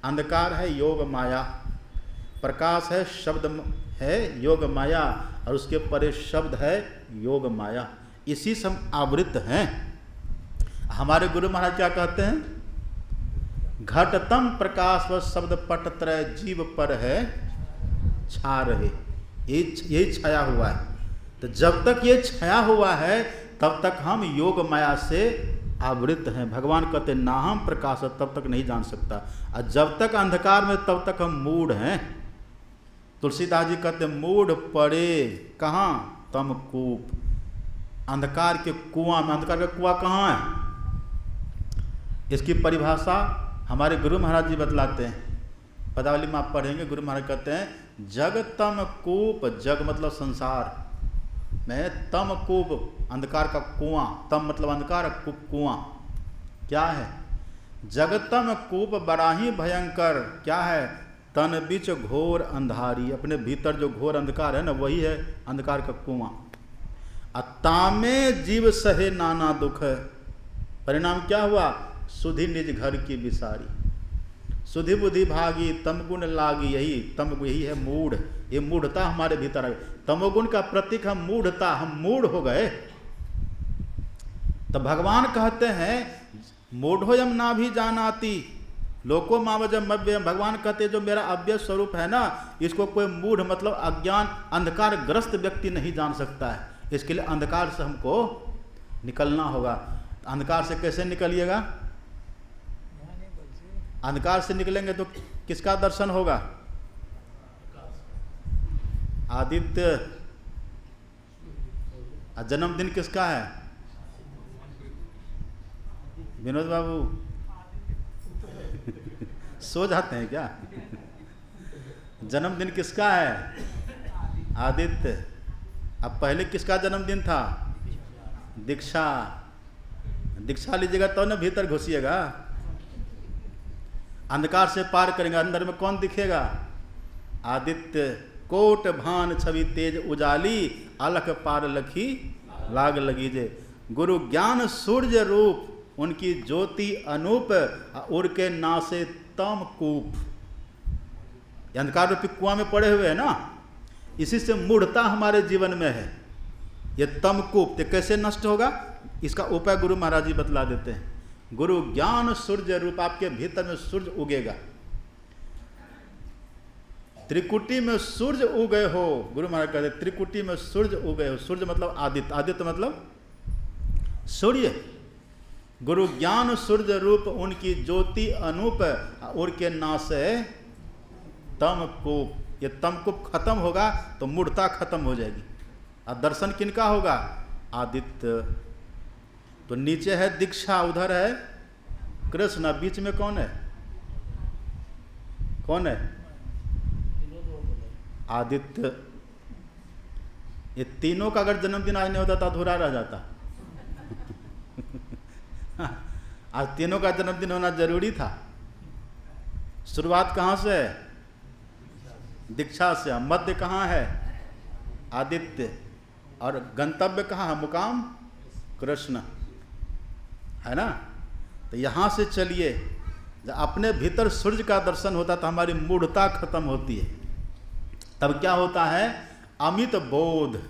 अंधकार है योग माया, प्रकाश है शब्द है योग माया, और उसके परे शब्द है योग माया। इसी से हम आवृत हैं। हमारे गुरु महाराज क्या कहते हैं? घटतम प्रकाश व शब्द पट त्रय जीव पर है छा रहे। यही छाया हुआ है। तो जब तक ये छाया हुआ है तब तक हम योग माया से आवृत हैं। भगवान कहते नाहम प्रकाश, तब तक नहीं जान सकता। और जब तक अंधकार में तब तक हम मूढ़ हैं। तुलसीदास जी कहते मूढ़ पड़े कहाँ? तम कूप। अंधकार के कुआं में। अंधकार का कुआं कहाँ है? इसकी परिभाषा हमारे गुरु महाराज जी बतलाते हैं। पदावली में आप पढ़ेंगे, गुरु महाराज कहते हैं जग तम कूप, जग मतलब संसार में, तम कूप अंधकार का कुआं। तम मतलब अंधकार, कूप कुआं। क्या है? जगतम कूप बराही भयंकर। क्या है? तन बीच घोर अंधारी। अपने भीतर जो घोर अंधकार है ना, वही है अंधकार का कुआं। तामे जीव सहे नाना दुख। परिणाम क्या हुआ? सुधि निज घर की बिसारी। सुधि बुद्धि भागी तम गुण लागी। यही है मूढ़। ये मूढ़ता हमारे भीतर है। तमोगुण का प्रतीक हम मूढ़ता, हम मूढ़ हो गए। तो भगवान कहते हैं मूढ़ोयम ना भी जानाति लोको मावजम मव्ययम। भगवान कहते हैं जो मेरा अव्यय स्वरूप है ना, इसको कोई मूढ़ मतलब अज्ञान अंधकार ग्रस्त व्यक्ति नहीं जान सकता है। इसके लिए अंधकार से हमको निकलना होगा। अंधकार से कैसे निकलिएगा? अंधकार से निकलेंगे तो किसका दर्शन होगा? आदित्य। जन्मदिन किसका है? विनोद बाबू सो जाते हैं क्या? जन्मदिन किसका है? आदित्य। अब पहले किसका जन्मदिन था? दीक्षा। दीक्षा लीजिएगा तो ना भीतर घुसिएगा। अंधकार से पार करेंगे। अंदर में कौन दिखेगा? आदित्य। कोट भान छवि तेज उजाली, अलख पार लखी लाग लगी जे। गुरु ज्ञान सूर्य रूप, उनकी ज्योति अनूप, उड़ के नासे तम कूप। अंधकार रूपी कुआं में पड़े हुए हैं ना, इसी से मूढ़ता हमारे जीवन में है। ये तम कूप कैसे नष्ट होगा? इसका उपाय गुरु महाराज जी बतला देते हैं। गुरु ज्ञान सूर्य रूप, आपके भीतर में सूर्य उगेगा। त्रिकुटी में सूर्य उगे हो। गुरु महाराज कहते त्रिकुटी में सूर्य उगे हो। सूर्य मतलब आदित्य, आदित्य मतलब सूर्य। गुरु ज्ञान सूर्य रूप, उनकी ज्योति अनूप, उड़ के नाश है तम कूप। ये तम कूप खत्म होगा तो मूढ़ता खत्म हो जाएगी। और दर्शन किनका होगा? आदित्य। तो नीचे है दीक्षा, उधर है कृष्ण, बीच में कौन है? कौन है? आदित्य। ये तीनों का अगर जन्मदिन आज नहीं होता तो अधूरा रह जाता। आज तीनों का जन्मदिन होना जरूरी था। शुरुआत कहाँ से है? दीक्षा से। मध्य कहाँ है? आदित्य। और गंतव्य कहाँ है? मुकाम कृष्ण, है ना? तो यहाँ से चलिए, जब अपने भीतर सूर्य का दर्शन होता तो हमारी मूढ़ता खत्म होती है। तब क्या होता है? अमित बोध।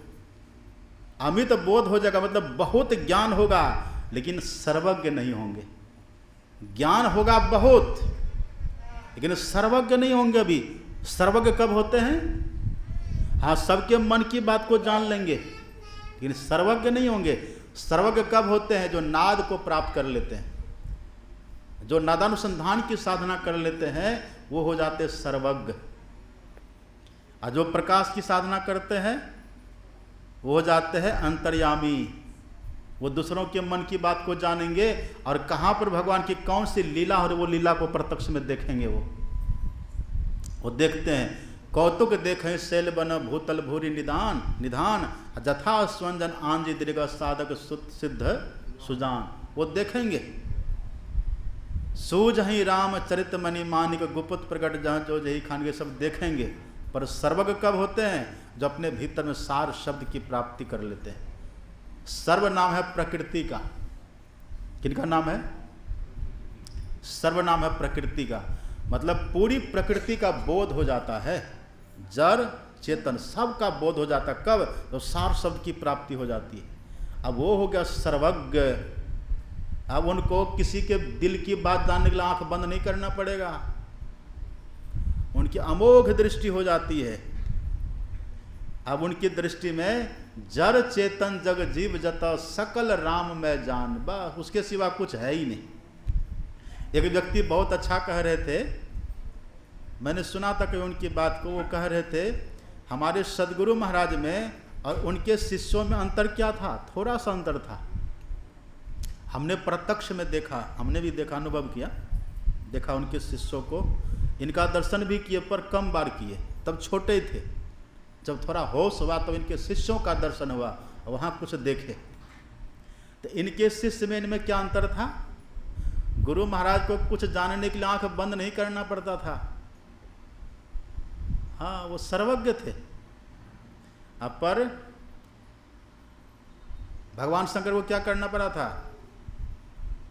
अमित बोध हो जाएगा, मतलब बहुत ज्ञान होगा लेकिन सर्वज्ञ नहीं होंगे। ज्ञान होगा बहुत लेकिन सर्वज्ञ नहीं होंगे। अभी सर्वज्ञ कब होते हैं? हाँ, सबके मन की बात को जान लेंगे लेकिन सर्वज्ञ नहीं होंगे। सर्वज्ञ कब होते हैं? जो नाद को प्राप्त कर लेते हैं, जो नादानुसंधान की साधना कर लेते हैं, वो हो जाते सर्वज्ञ। और जो प्रकाश की साधना करते हैं वो हो जाते हैं अंतर्यामी। वो दूसरों के मन की बात को जानेंगे और कहाँ पर भगवान की कौन सी लीला और वो लीला को प्रत्यक्ष में देखेंगे। वो देखते हैं। कौतुक देखें शैल बन भूतल भूरि निदान निधान जथा स्वंजन आंजी दीर्घ साधक सिद्ध सुजान। वो देखेंगे। सूझ ही राम चरित मणि मानिक गुप्त प्रकट जहाँ जो जही खान के सब देखेंगे। पर सर्वज्ञ कब होते हैं? जो अपने भीतर में सार शब्द की प्राप्ति कर लेते हैं। सर्व नाम है प्रकृति का। किनका नाम है? सर्व नाम है प्रकृति का। मतलब पूरी प्रकृति का बोध हो जाता है। जड़ चेतन सब का बोध हो जाता है। कब? तो सार शब्द की प्राप्ति हो जाती है। अब वो हो गया सर्वज्ञ। अब उनको किसी के दिल की बात जानने के लिए आंख बंद नहीं करना पड़ेगा। उनकी अमोघ दृष्टि हो जाती है। अब उनकी दृष्टि में जड़ चेतन जग जीव जता सकल राम में जान, बस उसके सिवा कुछ है ही नहीं। एक व्यक्ति बहुत अच्छा कह रहे थे, मैंने सुना था कि उनकी बात को। वो कह रहे थे हमारे सदगुरु महाराज में और उनके शिष्यों में अंतर क्या था? थोड़ा सा अंतर था। हमने प्रत्यक्ष में देखा, हमने भी देखा, अनुभव किया, देखा उनके शिष्यों को। इनका दर्शन भी किए पर कम बार किए, तब छोटे ही थे। जब थोड़ा होश हुआ तो इनके शिष्यों का दर्शन हुआ, वहाँ कुछ देखे। तो इनके शिष्य में इनमें क्या अंतर था? गुरु महाराज को कुछ जानने के लिए आंख बंद नहीं करना पड़ता था। हाँ, वो सर्वज्ञ थे। अब पर भगवान शंकर को क्या करना पड़ा था?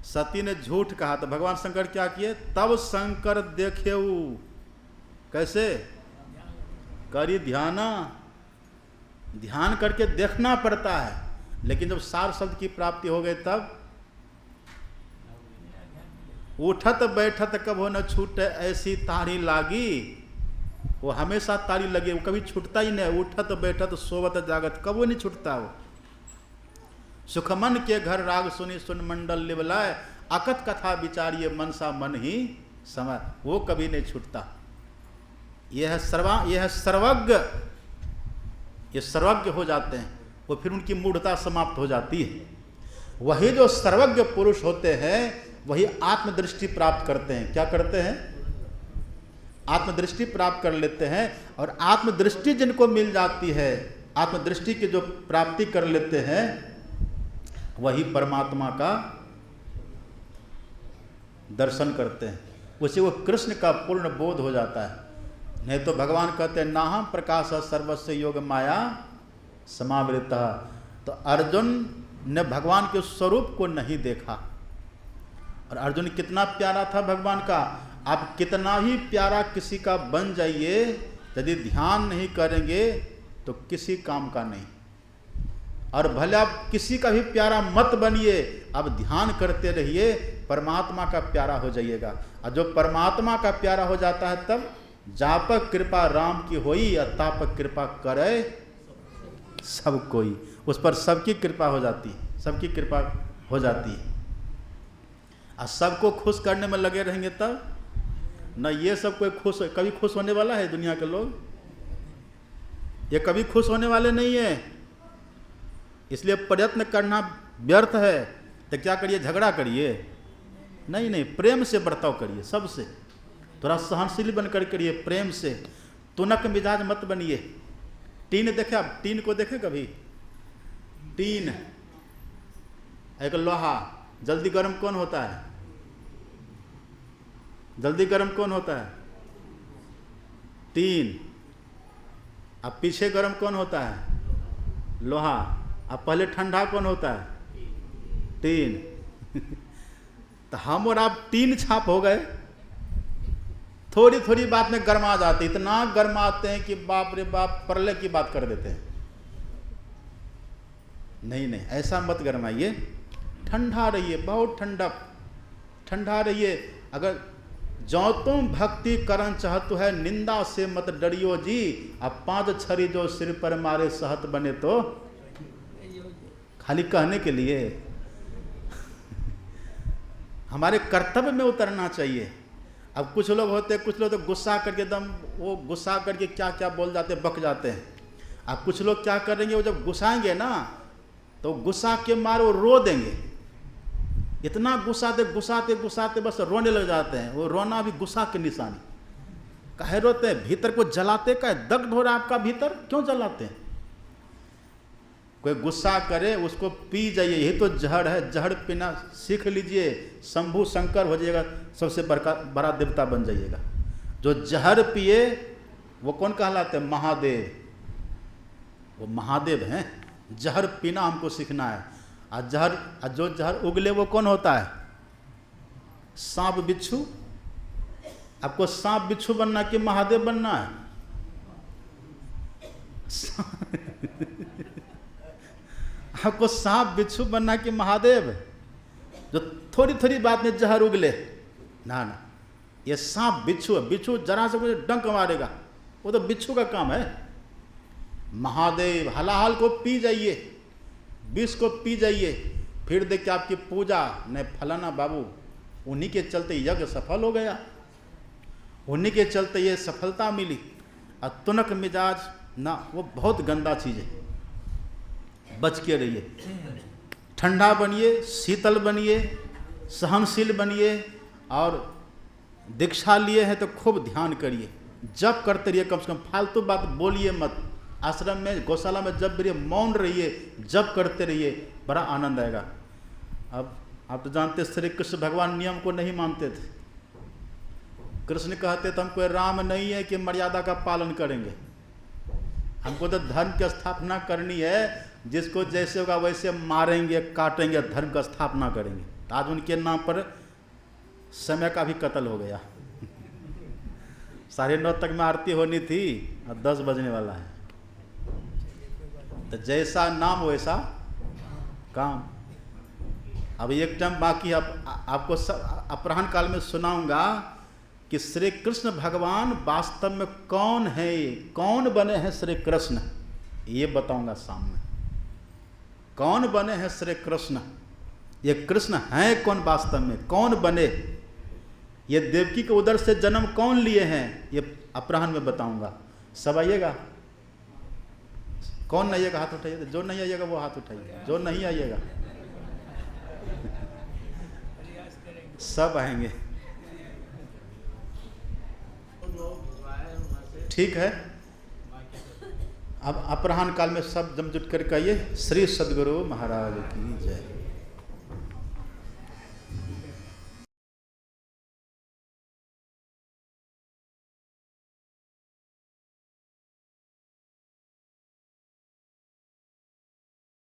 सती ने झूठ कहा तो भगवान शंकर क्या किए? तब शंकर देखेऊ। कैसे? करी ध्याना। ध्यान करके देखना पड़ता है। लेकिन जब सार शब्द की प्राप्ति हो गई तब उठत बैठत कभो न छूटे ऐसी तारी लागी। वो हमेशा तारी लगे, वो कभी छूटता ही नहीं। उठत बैठत सोवत जागत कबो नहीं छूटता। वो सुखमन के घर राग सुनी सुन मंडल लिवलाय अकथ कथा विचारिये मनसा मन ही समय। वो कभी नहीं छूटता। यह है सर्वज्ञ। ये सर्वज्ञ हो जाते हैं, वो फिर उनकी मूढ़ता समाप्त हो जाती है। वही जो सर्वज्ञ पुरुष होते हैं वही आत्मदृष्टि प्राप्त करते हैं। क्या करते हैं? आत्मदृष्टि प्राप्त कर लेते हैं। और आत्मदृष्टि जिनको मिल जाती है, आत्मदृष्टि की जो प्राप्ति कर लेते हैं, वही परमात्मा का दर्शन करते हैं। उसे वो कृष्ण का पूर्ण बोध हो जाता है। नहीं तो भगवान कहते हैं नाहम प्रकाश सर्वस्व योग माया समावृता। तो अर्जुन ने भगवान के स्वरूप को नहीं देखा। और अर्जुन कितना प्यारा था भगवान का। आप कितना ही प्यारा किसी का बन जाइए, यदि ध्यान नहीं करेंगे तो किसी काम का नहीं। और भले आप किसी का भी प्यारा मत बनिए, आप ध्यान करते रहिए, परमात्मा का प्यारा हो जाइएगा। और जो परमात्मा का प्यारा हो जाता है तब जापक कृपा राम की होई अतापक कृपा करे सब कोई। उस पर सबकी कृपा हो जाती है, सबकी कृपा हो जाती है। और सबको खुश करने में लगे रहेंगे तब न ये सब कोई खुश, कभी खुश होने वाला है? दुनिया के लोग ये कभी खुश होने वाले नहीं है। इसलिए प्रयत्न करना व्यर्थ है। तो क्या करिए? झगड़ा करिए? नहीं नहीं, प्रेम से बर्ताव करिए सबसे। थोड़ा सहनशील बनकर करिए, प्रेम से। तुनक मिजाज मत बनिए। टीन देखे आप? टीन को देखे कभी? टीन एक लोहा, जल्दी गर्म कौन होता है? जल्दी गर्म कौन होता है? टीन। अब पीछे गर्म कौन होता है? लोहा। अब पहले ठंडा कौन होता है? टीन। तो हम और आप टीन छाप हो गए। थोड़ी थोड़ी बात में गरमा जाते, इतना गरमाते हैं कि बाप रे बाप प्रलय की बात कर देते हैं। नहीं नहीं, ऐसा मत गरमाइए, ठंडा रहिए, बहुत ठंडा रहिए। अगर जो तुम भक्ति करन चाहतो है, निंदा से मत डरियो जी। अब 5 छरी जो सिर पर मारे सहत बने, तो खाली कहने के लिए हमारे कर्तव्य में उतरना चाहिए। अब कुछ लोग होते, कुछ लोग तो गुस्सा करके एकदम वो गुस्सा करके क्या क्या बोल जाते, बक जाते हैं। अब कुछ लोग क्या करेंगे, वो जब गुस्साएंगे ना तो गुस्सा के मारे वो रो देंगे। इतना गुस्साते बस रोने लग जाते हैं। वो रोना भी गुस्सा की निशानी। काहे रोते हैं? भीतर को जलाते, काहे दग्ध हो रहा है आपका भीतर, क्यों जलाते हैं? कोई गुस्सा करे उसको पी जाइए, यही तो जहर है। जहर पीना सीख लीजिए, शंभु शंकर हो जाइएगा, सबसे बड़ा देवता बन जाइएगा। जो जहर पिए वो कौन कहलाते हैं? महादेव। वो महादेव हैं। जहर पीना हमको सीखना है। और जो जहर उगले वो कौन होता है? सांप बिच्छू। आपको सांप बिच्छू बनना कि महादेव बनना है? आपको सांप बिच्छू बनना कि महादेव? जो थोड़ी थोड़ी बात में जहर उगले, ना ना, ये सांप बिच्छू है। बिच्छू जरा से कुछ डंक मारेगा, वो तो बिच्छू का काम है। महादेव हलाहल को पी जाइए, विष को पी जाइए, फिर देखिए आपकी पूजा न फलाना बाबू, उन्हीं के चलते यज्ञ सफल हो गया, उन्हीं के चलते ये सफलता मिली। और तुनक मिजाज ना, वो बहुत गंदा चीज़ है। बच के रहिए, ठंडा बनिए, शीतल बनिए, सहनशील बनिए। और दीक्षा लिए हैं तो खूब ध्यान करिए, जप करते रहिए। कम से कम फालतू बात बोलिए मत। आश्रम में, गौशाला में जब भी मौन रहिए, जप करते रहिए, बड़ा आनंद आएगा। अब आप तो जानते, श्री कृष्ण भगवान नियम को नहीं मानते थे। कृष्ण कहते थे हमको राम नहीं है कि मर्यादा का पालन करेंगे, हमको तो धर्म की स्थापना करनी है। जिसको जैसे होगा वैसे मारेंगे, काटेंगे, धर्म की स्थापना करेंगे। आज उनके नाम पर समय का भी कत्ल हो गया। 9:30 तक में आरती होनी थी और 10 बजने वाला है। तो जैसा नाम वैसा काम। अब एक टाइम बाकी, आपको अपराह्न काल में सुनाऊंगा कि श्री कृष्ण भगवान वास्तव में कौन है, कौन बने हैं श्री कृष्ण, ये बताऊंगा सामने। कौन बने हैं श्री कृष्ण, ये कृष्ण हैं कौन वास्तव में, कौन बने, ये देवकी के उदर से जन्म कौन लिए हैं, ये अपराह्न में बताऊंगा। सब आइएगा? कौन नहीं आइएगा हाथ उठाइए, जो नहीं आइएगा वो हाथ उठाइए, जो नहीं आइएगा। सब आएंगे, ठीक है। अब अपराह्न काल में सब जमजुट कर कहिए, श्री सद्गुरु महाराज की जय।